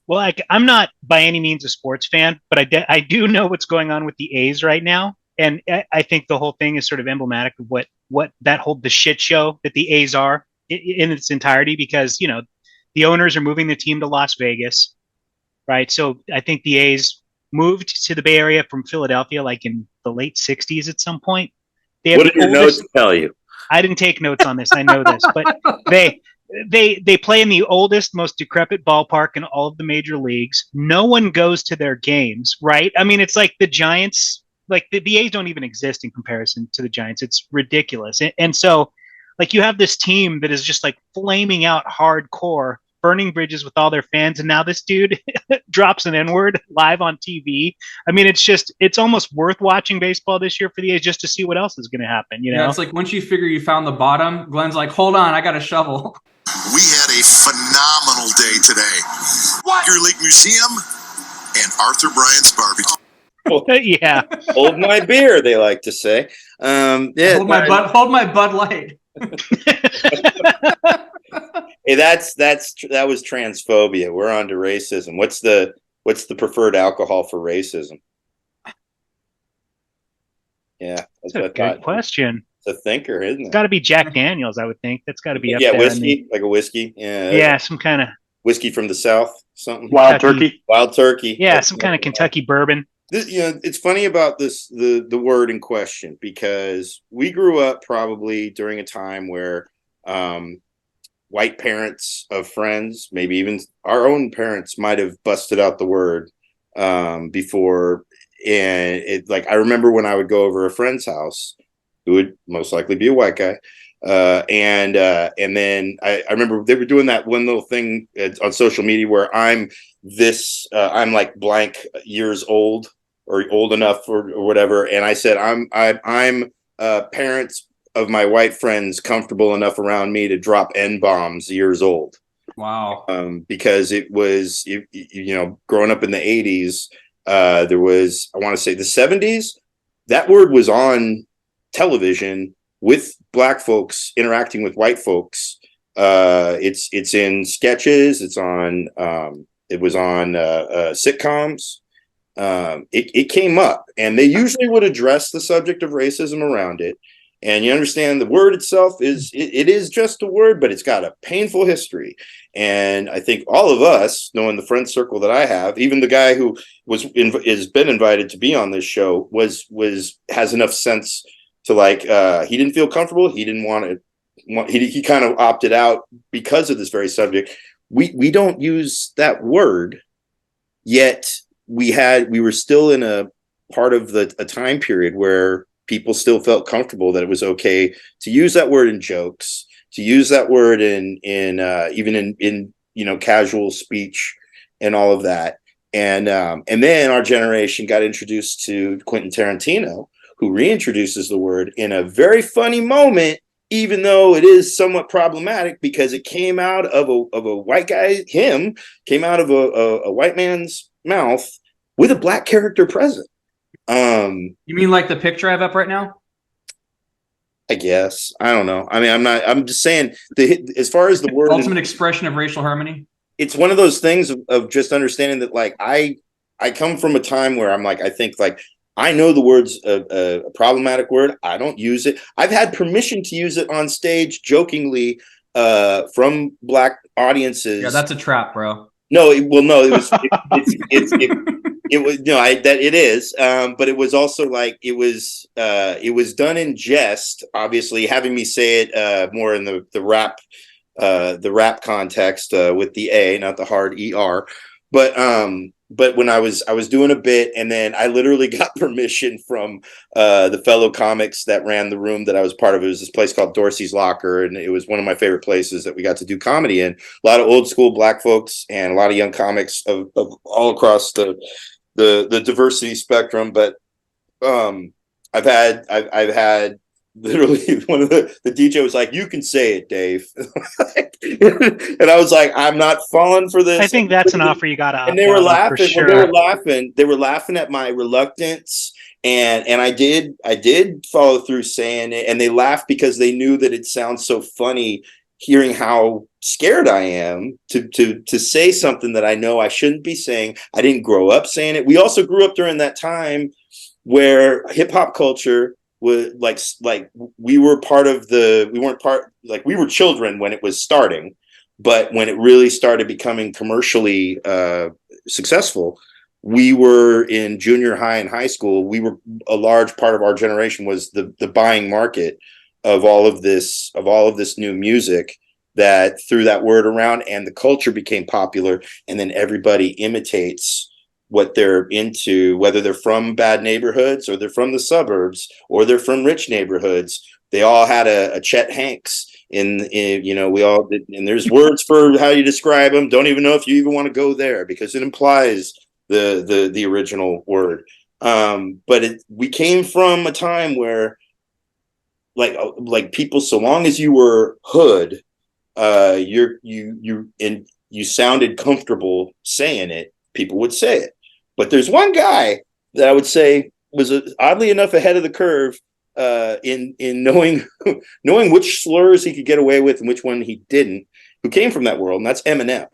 Well, I'm not by any means a sports fan, but I do know what's going on with the A's right now. And I think the whole thing is sort of emblematic of what the shit show that the A's are in its entirety, because, the owners are moving the team to Las Vegas, right? So I think the A's moved to the Bay Area from Philadelphia like in the late 60s at some point. They have What did your notes tell you? I didn't take notes on this. I know this, but they play in the oldest, most decrepit ballpark in all of the major leagues. No one goes to their games, right? I mean, it's like the Giants, like the A's don't even exist in comparison to the Giants. It's ridiculous. And so, like, you have this team that is just like flaming out hardcore, burning bridges with all their fans, and now this dude drops an N-word live on TV. I mean, it's almost worth watching baseball this year for the A's just to see what else is going to happen. Yeah, it's like once you figure you found the bottom, Glen's like, hold on, I got a shovel. We had a phenomenal day today. Your League Museum and Arthur Bryant's Barbecue. Yeah. Hold my beer, they like to say. Yeah, hold my Bud Light. Hey, that was transphobia. We're on to racism. What's the preferred alcohol for racism? Yeah, that's a good question. It's a thinker, isn't it? It's got to be Jack Daniels, I would think. That's got to be up there. Yeah, whiskey, like a whiskey. Yeah, some kind of whiskey from the South, something. Wild turkey. Yeah, some kind of Kentucky bourbon. It's funny about the word in question, because we grew up probably during a time where white parents of friends, maybe even our own parents, might have busted out the word before. And I remember when I would go over a friend's house, who would most likely be a white guy, and then I remember they were doing that one little thing on social media where I'm like blank years old or old enough or whatever, and I said I'm parents of my white friends comfortable enough around me to drop N-bombs years old. Wow. Because it was, growing up in the 80s, there was, I want to say the 70s, that word was on television with black folks interacting with white folks. It's in sketches. It's on, it was on sitcoms. It came up, and they usually would address the subject of racism around it. And you understand the word itself is just a word, but it's got a painful history. And I think all of us, knowing the friend circle that I have, even the guy who has been invited to be on this show, has enough sense to he didn't feel comfortable. He didn't want to. He kind of opted out because of this very subject. We don't use that word, yet we were still in a part of a time period where people still felt comfortable that it was okay to use that word in jokes, to use that word in even in casual speech and all of that. And then our generation got introduced to Quentin Tarantino, who reintroduces the word in a very funny moment, even though it is somewhat problematic because it came out of a white guy, came out of a white man's mouth with a black character present. You mean like the picture I have up right now? I guess. I don't know. I mean, I'm just saying as far as the word ultimate expression of racial harmony. It's one of those things of just understanding that I come from a time where I'm I think I know the word's a problematic word. I don't use it. I've had permission to use it on stage jokingly from black audiences. Yeah, that's a trap, bro. No, it was it is, but it was also it was done in jest, obviously having me say it more in the rap context with the A, not the hard ER, but when I was doing a bit, and then I literally got permission from the fellow comics that ran the room that I was part of. It was this place called Dorsey's Locker, and it was one of my favorite places that we got to do comedy in. A lot of old school black folks and a lot of young comics of all across the diversity spectrum. But I've had literally one of the DJ was like, "You can say it, Dave," and I was like, "I'm not falling for this." I think that's an offer you got to And opt they were out of for laughing. Well, sure. they were laughing at my reluctance, and I did follow through saying it, and they laughed because they knew that it sounds so funny hearing how scared I am to say something that I know I shouldn't be saying. I didn't grow up saying it. We also grew up during that time where hip hop culture was like we were part of we weren't part, like we were children when it was starting, but when it really started becoming commercially successful, we were in junior high and high school. We were, a large part of our generation was the buying market of all of this new music that threw that word around, and the culture became popular, and then everybody imitates what they're into, whether they're from bad neighborhoods or they're from the suburbs or they're from rich neighborhoods. They all had a Chet Hanks in we all did, and there's words for how you describe them. Don't even know if you even want to go there because it implies the original word. But we came from a time where like people, so long as you were hood, you sounded comfortable saying it, people would say it. But there's one guy that I would say was oddly enough ahead of the curve in knowing which slurs he could get away with and which one he didn't, who came from that world, and that's Eminem.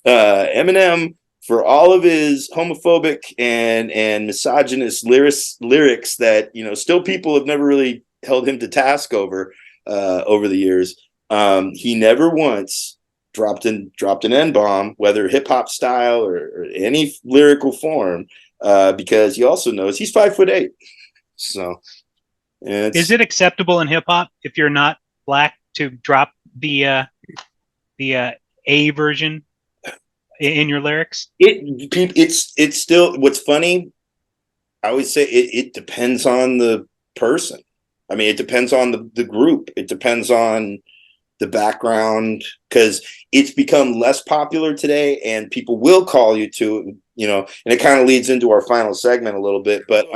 Eminem, for all of his homophobic and misogynist lyrics that still people have never really held him to task over the years, he never once dropped an N-bomb, whether hip-hop style or any lyrical form, because he also knows he's 5'8". So is it acceptable in hip hop if you're not black to drop the A version in your lyrics? It's still, what's funny, I always say it depends on the person. I mean, it depends on the group. It depends on the background, because it's become less popular today and people will call you to, and it kind of leads into our final segment a little bit, but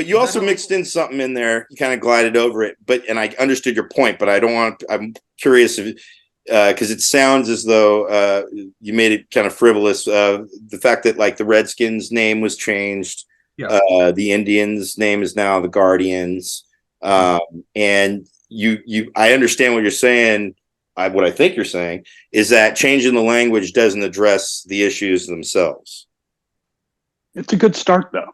you also mixed in something in there. You kind of glided over it, and I understood your point, but I'm curious if, because it sounds as though you made it kind of frivolous. The fact that like the Redskins name was changed, Yeah. The Indians name is now the Guardians, and I understand what you're saying. What I think you're saying is that changing the language doesn't address the issues themselves. It's a good start, though.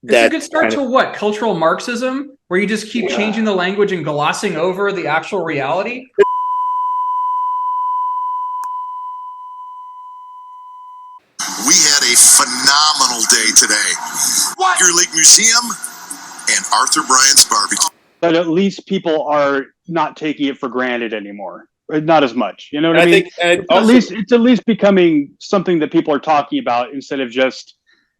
It's a good start to what? Cultural Marxism, where you just keep changing the language and glossing over the actual reality? We had a phenomenal day today. Your Lake Museum and Arthur Bryant's Barbecue. But at least people are not taking it for granted anymore. Not as much. You know what I mean? It's at least becoming something that people are talking about instead of just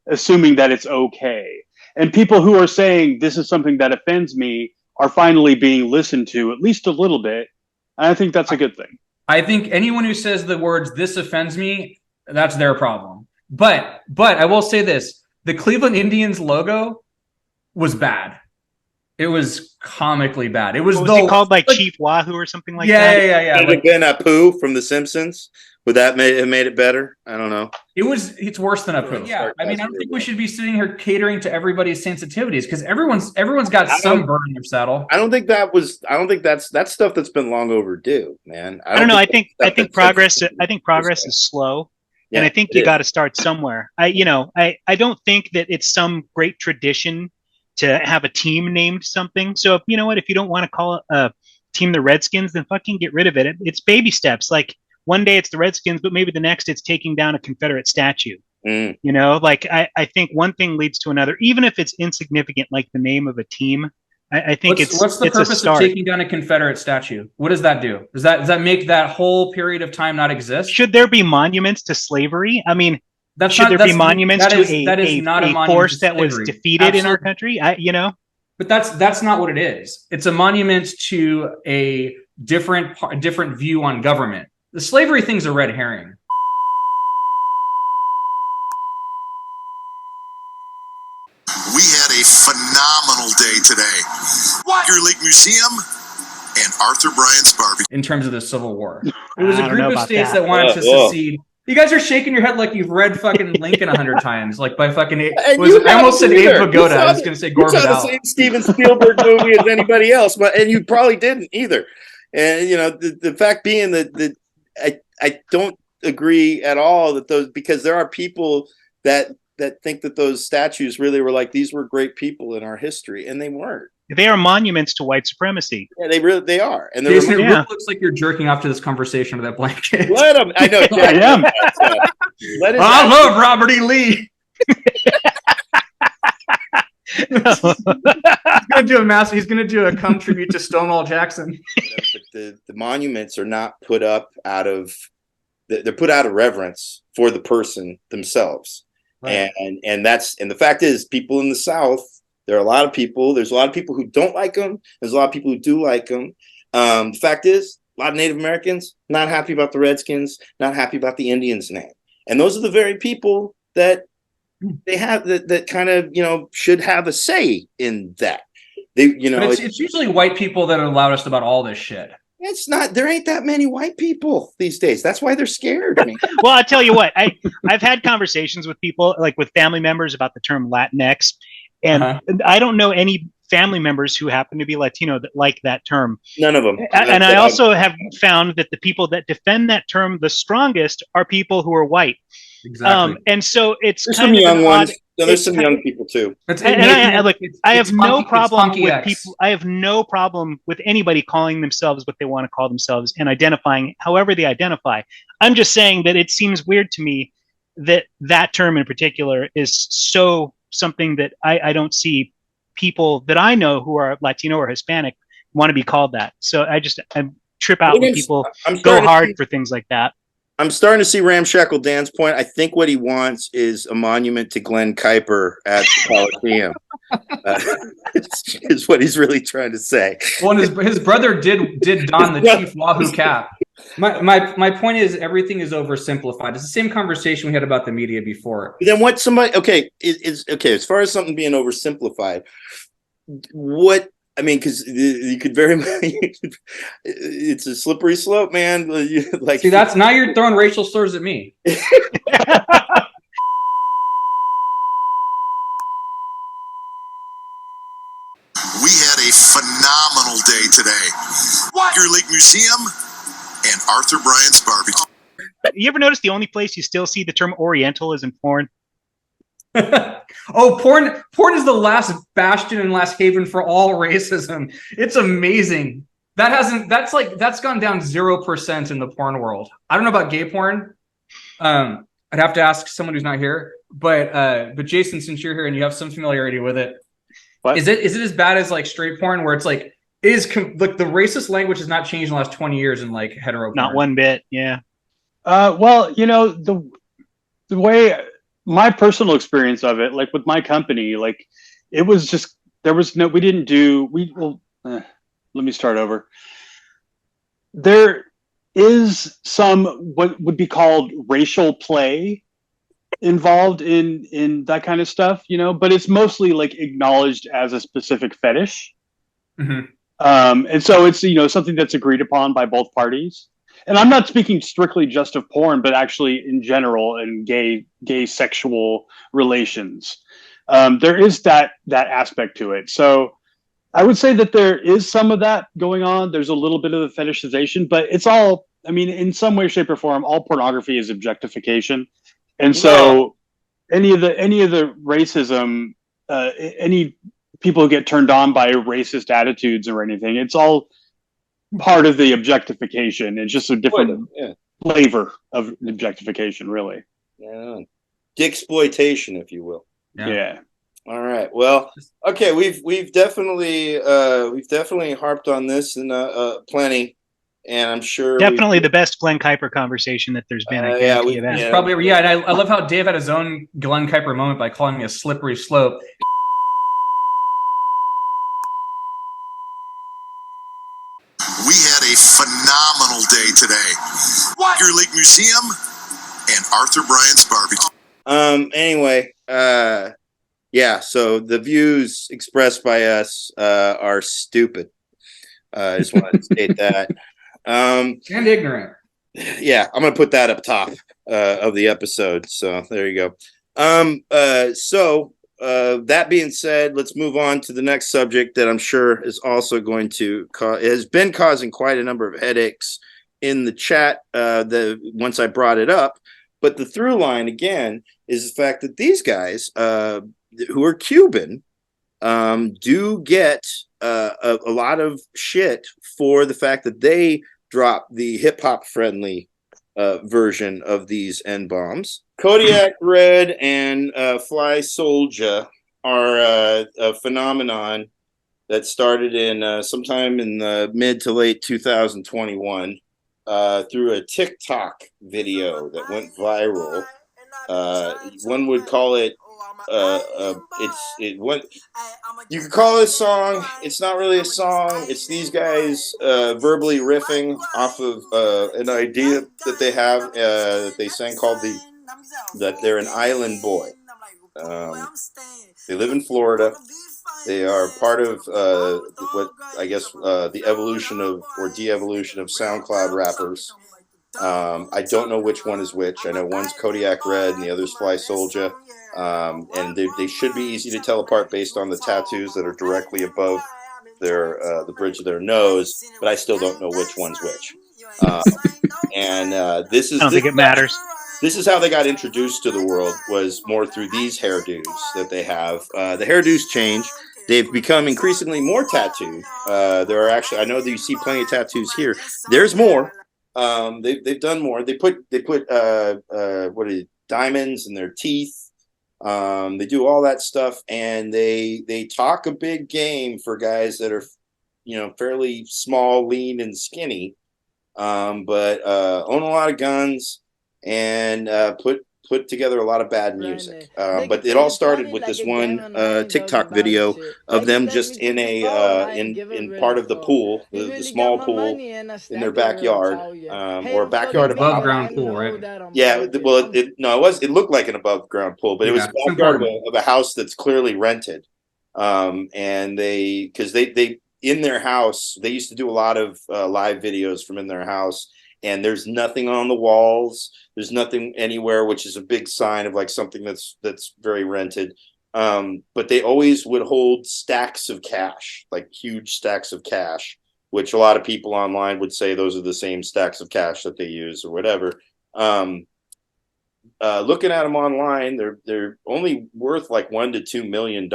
assuming that it's okay. And people who are saying this is something that offends me are finally being listened to, at least a little bit. And I think that's a good thing. I think anyone who says the words "this offends me," that's their problem. But I will say this: the Cleveland Indians logo was bad. It was comically bad. It was, it called like Chief Wahoo or something like that? Yeah. Would it have been Apu from The Simpsons? Would that have made it better? I don't know. It's worse than Apu. Yeah, I mean, I don't think we should be sitting here catering to everybody's sensitivities, because everyone's got some burn in their saddle. I don't think that's stuff that's been long overdue, man. I don't know. I think progress is slow. Yeah, and I think you got to start somewhere. I don't think that it's some great tradition to have a team named something. So if you don't want to call a team the Redskins, then fucking get rid of it. It's baby steps. Like one day it's the Redskins, but maybe the next it's taking down a Confederate statue. I think one thing leads to another, even if it's insignificant, like the name of a team. I think what's the purpose of taking down a Confederate statue? What does that do? Does that make that whole period of time not exist? Should there be monuments to slavery? I mean, should there be monuments to a force that was defeated in our country? But that's not what it is. It's a monument to a different view on government. The slavery thing's a red herring. We had a phenomenal day today. Your Lake Museum and Arthur Bryant's barbecue. in terms of the Civil War. It was a I don't group know of about states that. that wanted to Whoa. secede. You guys are shaking your head like you've read fucking Lincoln 100 times, like by fucking And I almost said Abe Vigoda. I was going to say You Gore saw the Vidal. same Steven Spielberg movie as anybody else, and you probably didn't either. And the fact being that I don't agree at all that those, because there are people that think that those statues really were like, these were great people in our history, and they weren't. They are monuments to white supremacy. Yeah, they are. And Jason, it Yeah. really looks like you're jerking off to this conversation with that blanket. let them. I know. I am. Let I love Robert E. Lee. He's gonna do a come tribute to Stonewall Jackson. the monuments are not put up out of, they're put out of reverence for the person themselves. Right. And the fact is, people in the South, there's a lot of people who don't like them. There's a lot of people who do like them. The fact is, a lot of Native Americans not happy about the Redskins, not happy about the Indians' name. And those are the very people that they have that kind of, should have a say in that. It's usually white people that are loudest about all this shit. It's not, there ain't that many white people these days. That's why they're scared. I mean, Well, I'll tell you what, I've had conversations with people, like with family members, about the term Latinx, and I don't know any family members who happen to be Latino that like that term. none of them. And I also have found that the people that defend that term the strongest are people who are white. Exactly. And so it's There's kind some of young an odd, odd, no, there's it's some kind young people too. I have no problem with X. people. I have no problem with anybody calling themselves what they want to call themselves and identifying however they identify. I'm just saying that it seems weird to me that that term in particular is so something that I don't see people that I know who are Latino or Hispanic want to be called that. So I trip out when people go hard for things like that. I'm starting to see Ramshackle Dan's point. I think what he wants is a monument to Glen Kuiper at the Coliseum. Is what he's really trying to say. Well, his brother did don the Chief Wahoo cap. My point is, everything is oversimplified. It's the same conversation we had about the media before. Then what somebody is as far as something being oversimplified, what I mean, because you could very much, it's a slippery slope, man. Like, see, that's now you're throwing racial slurs at me. We had a phenomenal day today. Your Lake Museum and Arthur Bryant's barbecue. You ever notice the only place you still see the term Oriental is in porn? Oh, porn is the last bastion and last haven for all racism. It's amazing. That's gone down 0% in the porn world. I don't know about gay porn. I'd have to ask someone who's not here. But Jason, since you're here and you have some familiarity with it, What? is it as bad as like straight porn, where it's like the racist language has not changed in the last 20 years in like hetero porn? Not one bit. Yeah. Well, the way my personal experience of it, like with my company, like it was just, let me start over. There is some what would be called racial play involved in that kind of stuff, but it's mostly like acknowledged as a specific fetish. Mm-hmm. And so it's, something that's agreed upon by both parties. And I'm not speaking strictly just of porn, but actually in general in gay sexual relations. There is that aspect to it. So I would say that there is some of that going on. There's a little bit of the fetishization, but it's all, in some way, shape, or form, all pornography is objectification. And so any of the racism, any people who get turned on by racist attitudes or anything, it's all part of the objectification. It's just a different flavor of objectication, really. Yeah, dicksploitation, if you will. Yeah. All right. Well, okay. We've definitely harped on this and plenty, and I'm sure Definitely the best Glen Kuiper conversation that there's been. I guarantee you that. Yeah. Probably, yeah. And I love how Dave had his own Glen Kuiper moment by calling me a slippery slope. We had a phenomenal day today. Your Lake Museum and Arthur Bryant's barbecue. Anyway, yeah, so the views expressed by us are stupid. I just wanted to state that. And ignorant. Yeah, I'm gonna put that up top of the episode. So there you go. That being said, let's move on to the next subject that I'm sure is also going to has been causing quite a number of headaches in the chat. Once I brought it up, but the through line again is the fact that these guys, who are Cuban, do get a lot of shit for the fact that they drop the hip hop friendly version of these N bombs. Kodiak Red and Fly Soldier are a phenomenon that started in sometime in the mid to late 2021 through a TikTok video that went viral. One would call it what you could call this song. It's not really a song. It's these guys verbally riffing off of an idea that they have that they sang called that they're an island boy. They live in Florida. They are part of what I guess the evolution of or de-evolution of SoundCloud rappers. I don't know which one is which. I know one's Kodiak Red and the other's Fly Soldier. And they should be easy to tell apart based on the tattoos that are directly above their the bridge of their nose, but I still don't know which one's which. This is I don't think it matters. This is how they got introduced to the world, was more through these hairdos that they have. The hairdos change. They've become increasingly more tattooed. There are actually, I know that you see plenty of tattoos here. There's more. They've done more. They put diamonds in their teeth. They do all that stuff, and they talk a big game for guys that are, fairly small, lean, and skinny, but own a lot of guns and put together a lot of bad music. But it all started with this one TikTok video of them just in in part of the pool, the small pool in their backyard, or backyard of above ground pool, right? Yeah, well, it looked like an above ground pool, but it was backyard of a house that's clearly rented. And because they in their house, they used to do a lot of live videos from in their house, and there's nothing on the walls. There's nothing anywhere, which is a big sign of like something that's very rented. But they always would hold stacks of cash, like huge stacks of cash, which a lot of people online would say those are the same stacks of cash that they use or whatever. Looking at them online, they're only worth like $1 to $2 million,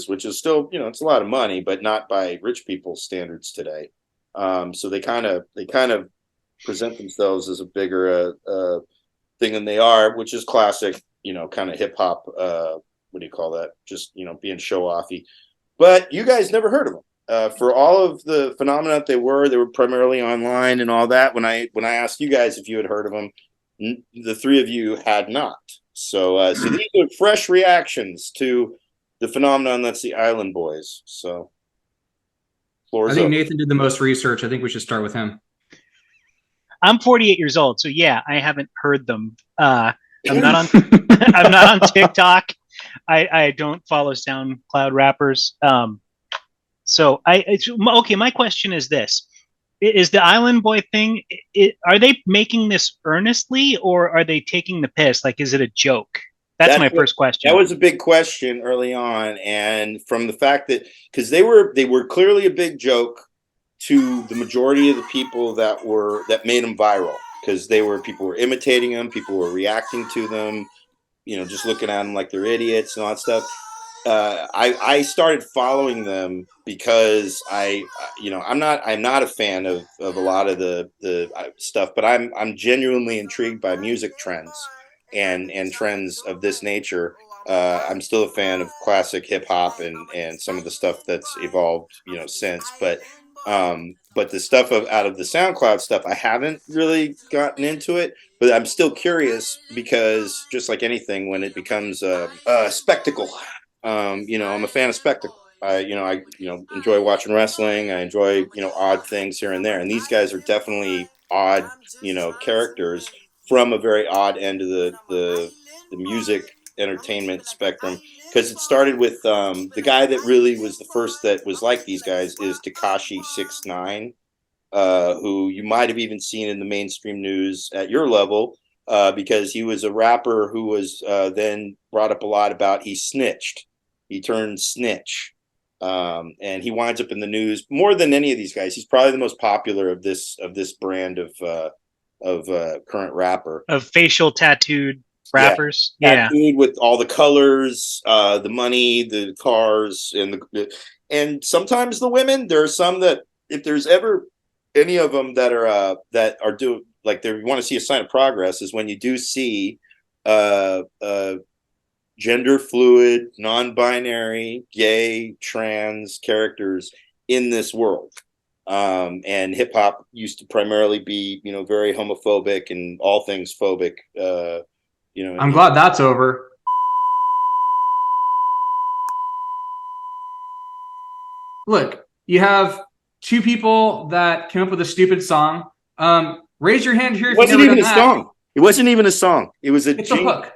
which is still, it's a lot of money, but not by rich people's standards today. So they kind of present themselves as a bigger thing than they are, which is classic, kind of hip hop. What do you call that? Just being show offy. But you guys never heard of them. For all of the phenomena they were primarily online and all that. When I asked you guys if you had heard of them, the three of you had not. So these are fresh reactions to the phenomenon that's the Island Boys. So I think Nathan did the most research. I think we should start with him. I'm 48 years old, so yeah, I haven't heard them. I'm not on I'm not on TikTok. I don't follow SoundCloud rappers. Okay, my question is this. Is the Island Boy thing, are they making this earnestly, or are they taking the piss? Like, is it a joke? That's my first question. That was a big question early on, and from the fact that because they were clearly a big joke to the majority of the people that made them viral, because people were imitating them, people were reacting to them, just looking at them like they're idiots and all that stuff. I started following them because I'm not a fan of a lot of the stuff, but I'm genuinely intrigued by music trends and trends of this nature. I'm still a fan of classic hip hop and some of the stuff that's evolved, since, but the stuff out of the SoundCloud stuff, I haven't really gotten into it, but I'm still curious because just like anything, when it becomes a spectacle, I'm a fan of spectacle. I enjoy watching wrestling. I enjoy, odd things here and there. And these guys are definitely odd, characters from a very odd end of the music entertainment spectrum. because it started with the guy that really was the first that was like these guys is Tekashi 69, who you might have even seen in the mainstream news at your level, because he was a rapper who was then brought up a lot about he snitched. He turned snitch. And he winds up in the news more than any of these guys. He's probably the most popular of this brand of current rapper. Of facial tattooed rappers. Yeah. Tattooed with all the colors, the money, the cars, and sometimes the women. There are some that, if there's ever any of them that are do like they want to see a sign of progress, is when you do see gender fluid, non-binary, gay, trans characters in this world. And hip hop used to primarily be, very homophobic and all things phobic. I'm glad that's over. Look, you have two people that came up with a stupid song. Raise your hand here if it wasn't you've never even a done that. song. It wasn't even a song. It was It's a hook.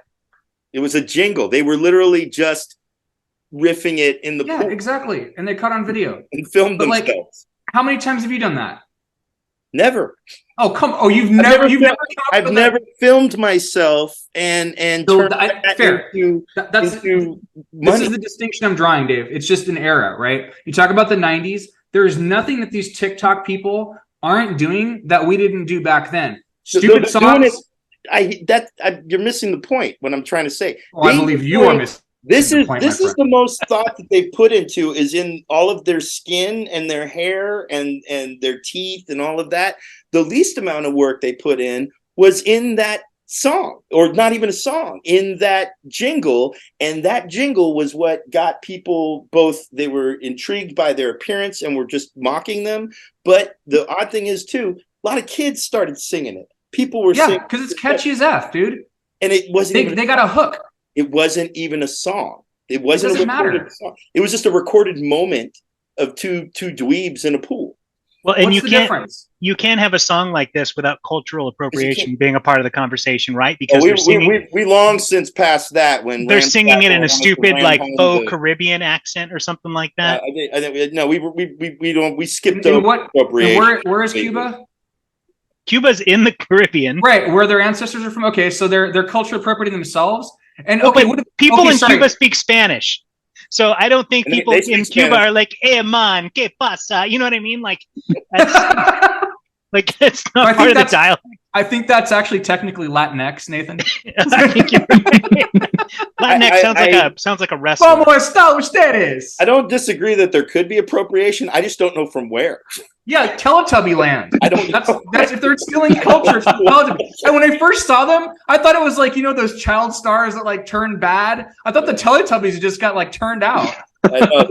It was a jingle. They were literally just riffing it in the pool exactly. And they caught on video and filmed themselves. Like, how many times have you done that? Never. Oh, come on. Oh, you've never I've never filmed myself and so turned that fair. into This money. is the distinction I'm drawing, Dave. It's just an era, right? You talk about the 90s. There's nothing that these TikTok people aren't doing that we didn't do back then. Stupid songs. You're missing the point. What I'm trying to say. Oh, I believe you are missing. This is the most thought that they put into is in all of their skin and their hair and their teeth and all of that. The least amount of work they put in was in that song, or not even a song, in that jingle. And that jingle was what got people both. They were intrigued by their appearance and were just mocking them. But the odd thing is too, a lot of kids started singing it. People were singing because it's catchy as F, dude. And it wasn't. They got a hook. It wasn't even a song. It wasn't a recorded song. It was just a recorded moment of two dweebs in a pool. Well, and What's the difference? You can't have a song like this without cultural appropriation being a part of the conversation, right? Because we long since passed that when they're singing it in a stupid like faux Caribbean accent or something like that. We skipped over appropriation. Where is Cuba? Cuba's in the Caribbean, right? Where their ancestors are from. Okay, so they're culturally appropriating themselves. And people in Cuba speak Spanish. So I don't think people in Cuba Spanish are like, "Hey man, ¿qué pasa?" You know what I mean? Like, that's not part of the dialogue. I think that's actually technically Latinx, Nathan. I think you're right. Latinx sounds like a wrestler. ¿Cómo está ustedes? I don't disagree that there could be appropriation. I just don't know from where. Yeah, Teletubby land. I don't know. That's if they're stealing culture from Teletubby. And when I first saw them, I thought it was like, those child stars that like turn bad. I thought the Teletubbies just got like turned out. I know.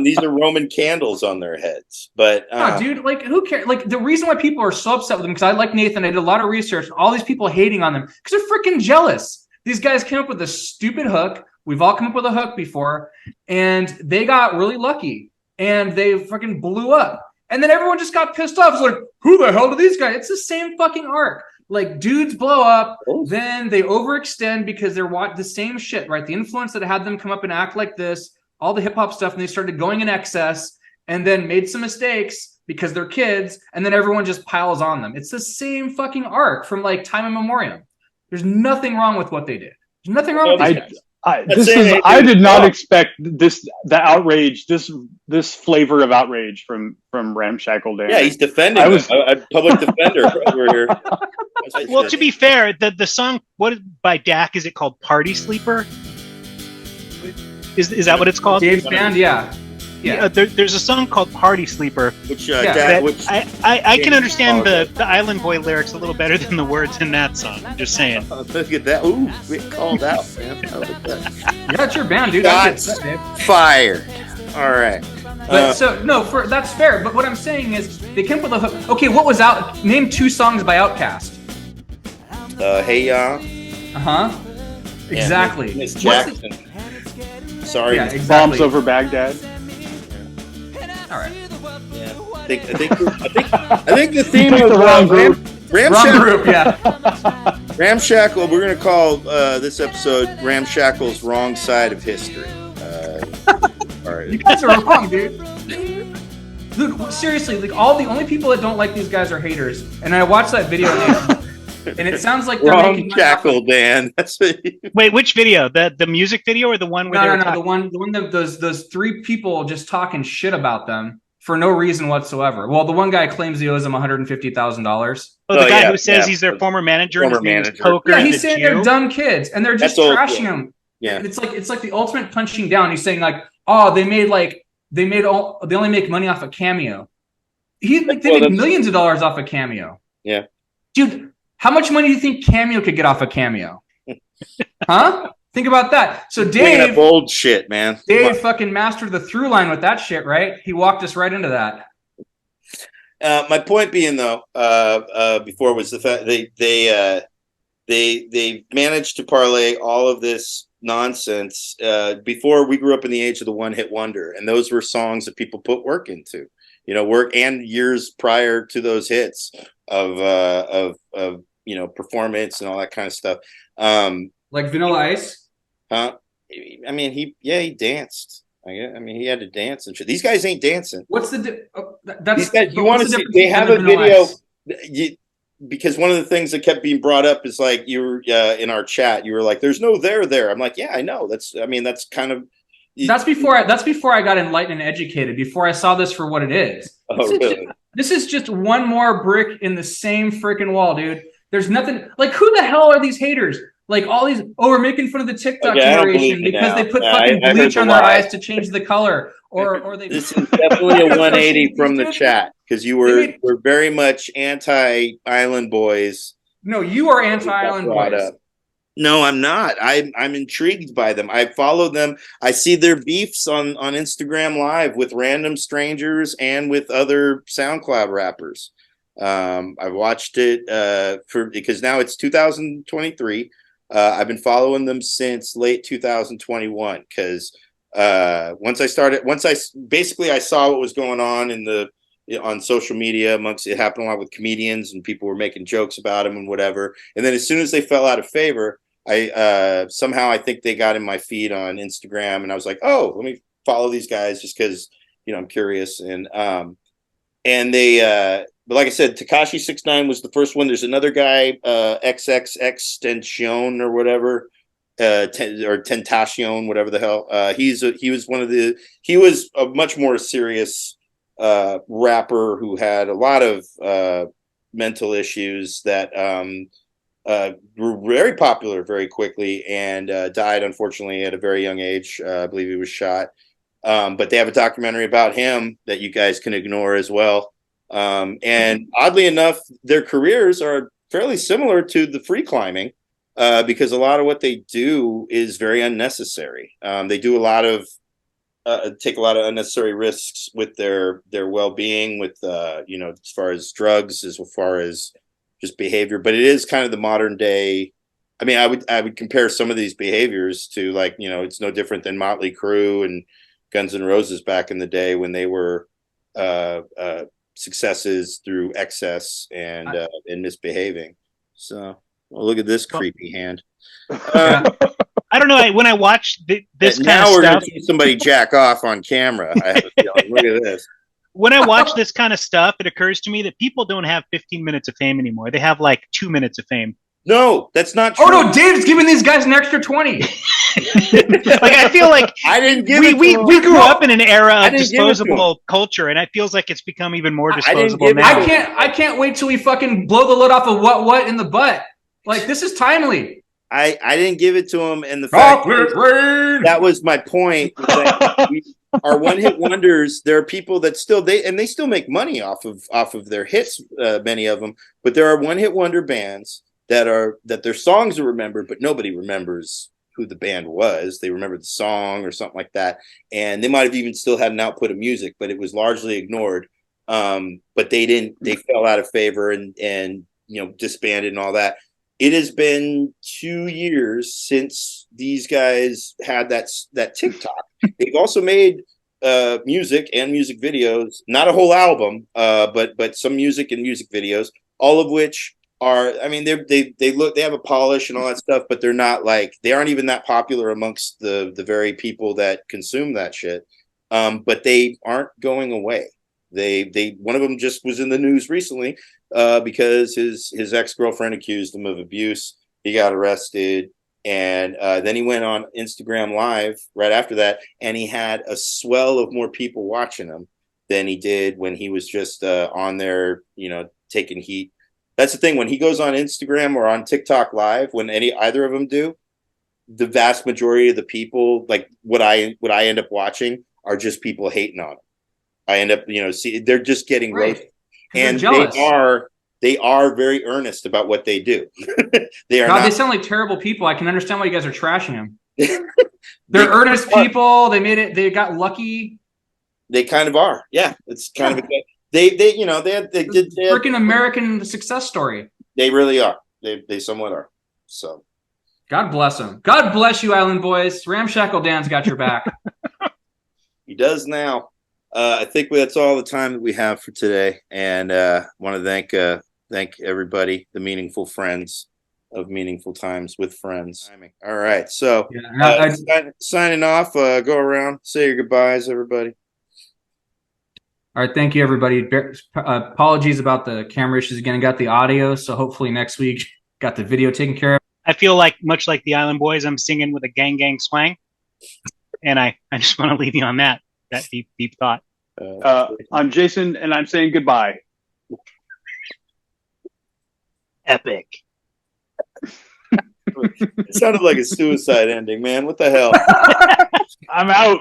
These are Roman candles on their heads. But no, dude, like who cares? Like the reason why people are so upset with them, because I like Nathan, I did a lot of research, all these people hating on them, because they're freaking jealous. These guys came up with a stupid hook. We've all come up with a hook before, and they got really lucky and they fucking blew up. And then everyone just got pissed off. It's like, who the hell do these guys? It's the same fucking arc. Like dudes blow up, then they overextend because they're the same shit, right? The influence that had them come up and act like this, all the hip hop stuff, and they started going in excess and then made some mistakes because they're kids, and then everyone just piles on them. It's the same fucking arc from like time immemorial. There's nothing wrong with what they did. There's nothing wrong with these guys. I did not expect the outrage, this flavor of outrage from Ramshackle Dan. Yeah, he's defending a public defender over here. Well, to be fair, the song by Dak, is it called Party Sleeper? Is that what it's called? Dave's band, yeah. There's a song called Party Sleeper. I can understand the Island Boy lyrics a little better than the words in that song. I'm just saying. Look at that. Ooh, we called out, man. I like that. Yeah, it's your band, dude. Shots fired. All right. But that's fair. But what I'm saying is they came up with a hook. Okay, what was out? Name 2 songs by Outkast. Hey Ya. Exactly. Miss Jackson. Sorry. Yeah, exactly. Bombs Over Baghdad. All right. Yeah. I think the theme of the wrong group. Ramshackle. Yeah. Ramshackle. We're gonna call this episode Ramshackle's Wrong Side of History. All right. You guys are wrong, dude. Dude, seriously, like the only people that don't like these guys are haters. And I watched that video and it sounds like they're Wrong making money off jackal, of- Dan. That's what Wait, which video? The music video or the one where they were No, talking? the one that those three people just talking shit about them for no reason whatsoever. Well, the one guy claims he owes them $150,000. Oh, the Oh, guy yeah, who says yeah. he's their former manager and his Former name is manager. Poker. Yeah, the he's saying Jew. they're dumb kids and they're just That's old, trashing yeah. them. Yeah. It's like the ultimate punching down. He's saying like, oh, they only make money off a Cameo. They make millions of dollars off a Cameo. Yeah. Dude, how much money do you think Cameo could get off a Cameo? Huh? Think about that. So Bringing up Dave old shit, man. Dave fucking mastered the through line with that shit, right? He walked us right into that. My point being, though, before was the fact they managed to parlay all of this nonsense before we grew up in the age of the one-hit wonder, and those were songs that people put work into, work and years prior to those hits of performance and all that kind of stuff. Like Vanilla Ice. I mean, he danced. I mean, he had to dance and shit. These guys ain't dancing. What's the that's These guys, you what's want to the see? difference They have a between Vanilla video. Ice? Because one of the things that kept being brought up is like you were in our chat. You were like, "There's no there." I'm like, "Yeah, I know. That's kind of." That's before I got enlightened and educated. Before I saw this for what it is. Oh, really? This is just one more brick in the same freaking wall, dude. There's nothing like who the hell are these haters? Like all these, we're making fun of the TikTok Okay, I don't generation believe you because now. they put Yeah, fucking I heard bleach the on their lie. eyes to change the color, or they. This is definitely a 180 from the chat because you were very much anti-Island Boys. No, you are anti-Island Boys. No, I'm not. I'm intrigued by them. I follow them. I see their beefs on Instagram Live with random strangers and with other SoundCloud rappers. I've watched it because now it's 2023. I've been following them since late 2021 because once I saw what was going on on social media amongst it happened a lot with comedians and people were making jokes about them and whatever. And then as soon as they fell out of favor, I think they got in my feed on Instagram and I was like, oh, let me follow these guys just because, I'm curious. And they, but like I said, Tekashi 6ix9ine was the first one. There's another guy, XXX Extension or whatever, or Tentacion, whatever the hell. He was a much more serious rapper who had a lot of mental issues that were very popular very quickly and died unfortunately at a very young age. I believe he was shot. But they have a documentary about him that you guys can ignore as well. And oddly enough, their careers are fairly similar to the free climbing because a lot of what they do is very unnecessary. They do take a lot of unnecessary risks with their well-being, with as far as drugs, as far as just behavior. But it is kind of the modern day. I mean, I would compare some of these behaviors to it's no different than Motley Crue and Guns N' Roses back in the day when they were successes through excess and misbehaving. So look at this creepy hand. I don't know. When I watch this kind now of we're stuff, gonna see somebody jack off on camera. I have a feeling. Look at this. When I watch this kind of stuff, it occurs to me that people don't have 15 minutes of fame anymore. They have like 2 minutes of fame. No, that's not true. Oh no, Dave's giving these guys an extra 20. Like I feel like I didn't give we grew up in an era of disposable culture, and it feels like it's become even more disposable now. I can't wait till we fucking blow the lid off of what in the butt. Like this is timely. I didn't give it to him, and the fact that was my point. Our one-hit wonders. There are people that still make money off of their hits, many of them. But there are one-hit wonder bands that their songs are remembered, but nobody remembers who the band was. They remember the song or something like that, and they might have even still had an output of music, but it was largely ignored. But they fell out of favor and disbanded and all that. It has been 2 years since these guys had that TikTok. They've also made music and music videos, not a whole album, but some music and music videos, all of which are, I mean, they have a polish and all that stuff, but they aren't even that popular amongst the very people that consume that shit. but they aren't going away. They one of them just was in the news recently because his ex-girlfriend accused him of abuse. He got arrested, and then he went on Instagram Live right after that, and he had a swell of more people watching him than he did when he was just on there, taking heat. That's the thing. When he goes on Instagram or on TikTok Live, when either of them do, the vast majority of the people, like what I end up watching, are just people hating on him. I end up, they're just getting roasted, and they are very earnest about what they do. They sound like terrible people. I can understand why you guys are trashing him. They're earnest people. They got lucky. They kind of are. Yeah, it's kind of they did freaking American success story. They really are. They somewhat are. So God bless them. God bless you, Island Boys. Ramshackle Dan's got your back. He does now. I think that's all the time that we have for today, and want to thank everybody, the meaningful friends of Meaningful Times with Friends. All right, so signing off. Go around, say your goodbyes, everybody. All right, thank you, everybody. Apologies about the camera issues again. I got the audio, so hopefully next week got the video taken care of. I feel like, much like the Island Boys, I'm singing with a gang swang, and I just want to leave you on that deep thought. I'm Jason, and I'm saying goodbye. Epic. It sounded like a suicide ending, man. What the hell? I'm out.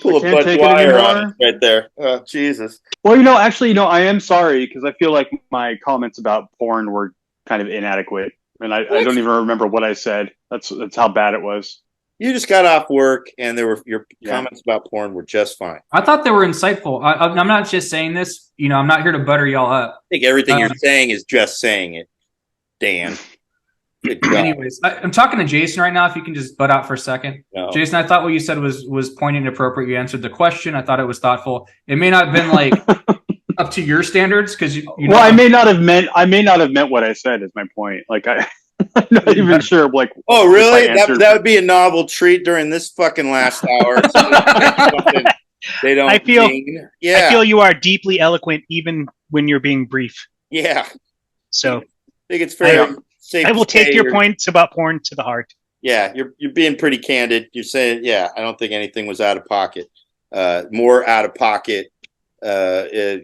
Pull a butt wire on it right there. Oh, Jesus. Well, actually, I am sorry because I feel like my comments about porn were kind of inadequate, and I don't even remember what I said. That's how bad it was. You just got off work, and your comments about porn were just fine. I thought they were insightful. I'm not just saying this. I'm not here to butter y'all up. I think everything you're saying is just saying it, Dan. Anyways, I'm talking to Jason right now. If you can just butt out for a second. No. Jason, I thought what you said was poignant and appropriate. You answered the question. I thought it was thoughtful. It may not have been like up to your standards because I may not have meant what I said. Is my point. Like I'm not even sure. Like, oh, really? That would be a novel treat during this fucking last hour. They don't. I feel you are deeply eloquent, even when you're being brief. Yeah. So I think it's fair. I will take your points about porn to the heart. Yeah, you're being pretty candid. You're saying, I don't think anything was out of pocket. More out of pocket. Yeah,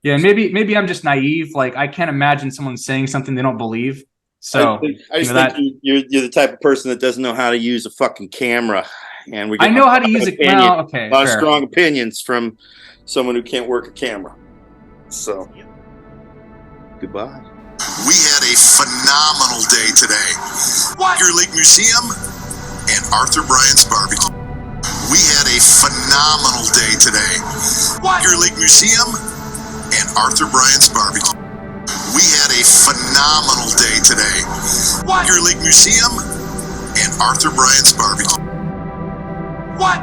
maybe I'm just naive. Like I can't imagine someone saying something they don't believe. So I just think you're the type of person that doesn't know how to use a fucking camera, and I know how to use it. Well, okay, a lot of strong opinions from someone who can't work a camera. So, goodbye. We had a phenomenal day today. Your Lake Museum and Arthur Bryant's Barbecue. We had a phenomenal day today. Your Lake Museum and Arthur Bryant's Barbecue. We had a phenomenal day today. Your Lake Museum and Arthur Bryant's Barbecue. What?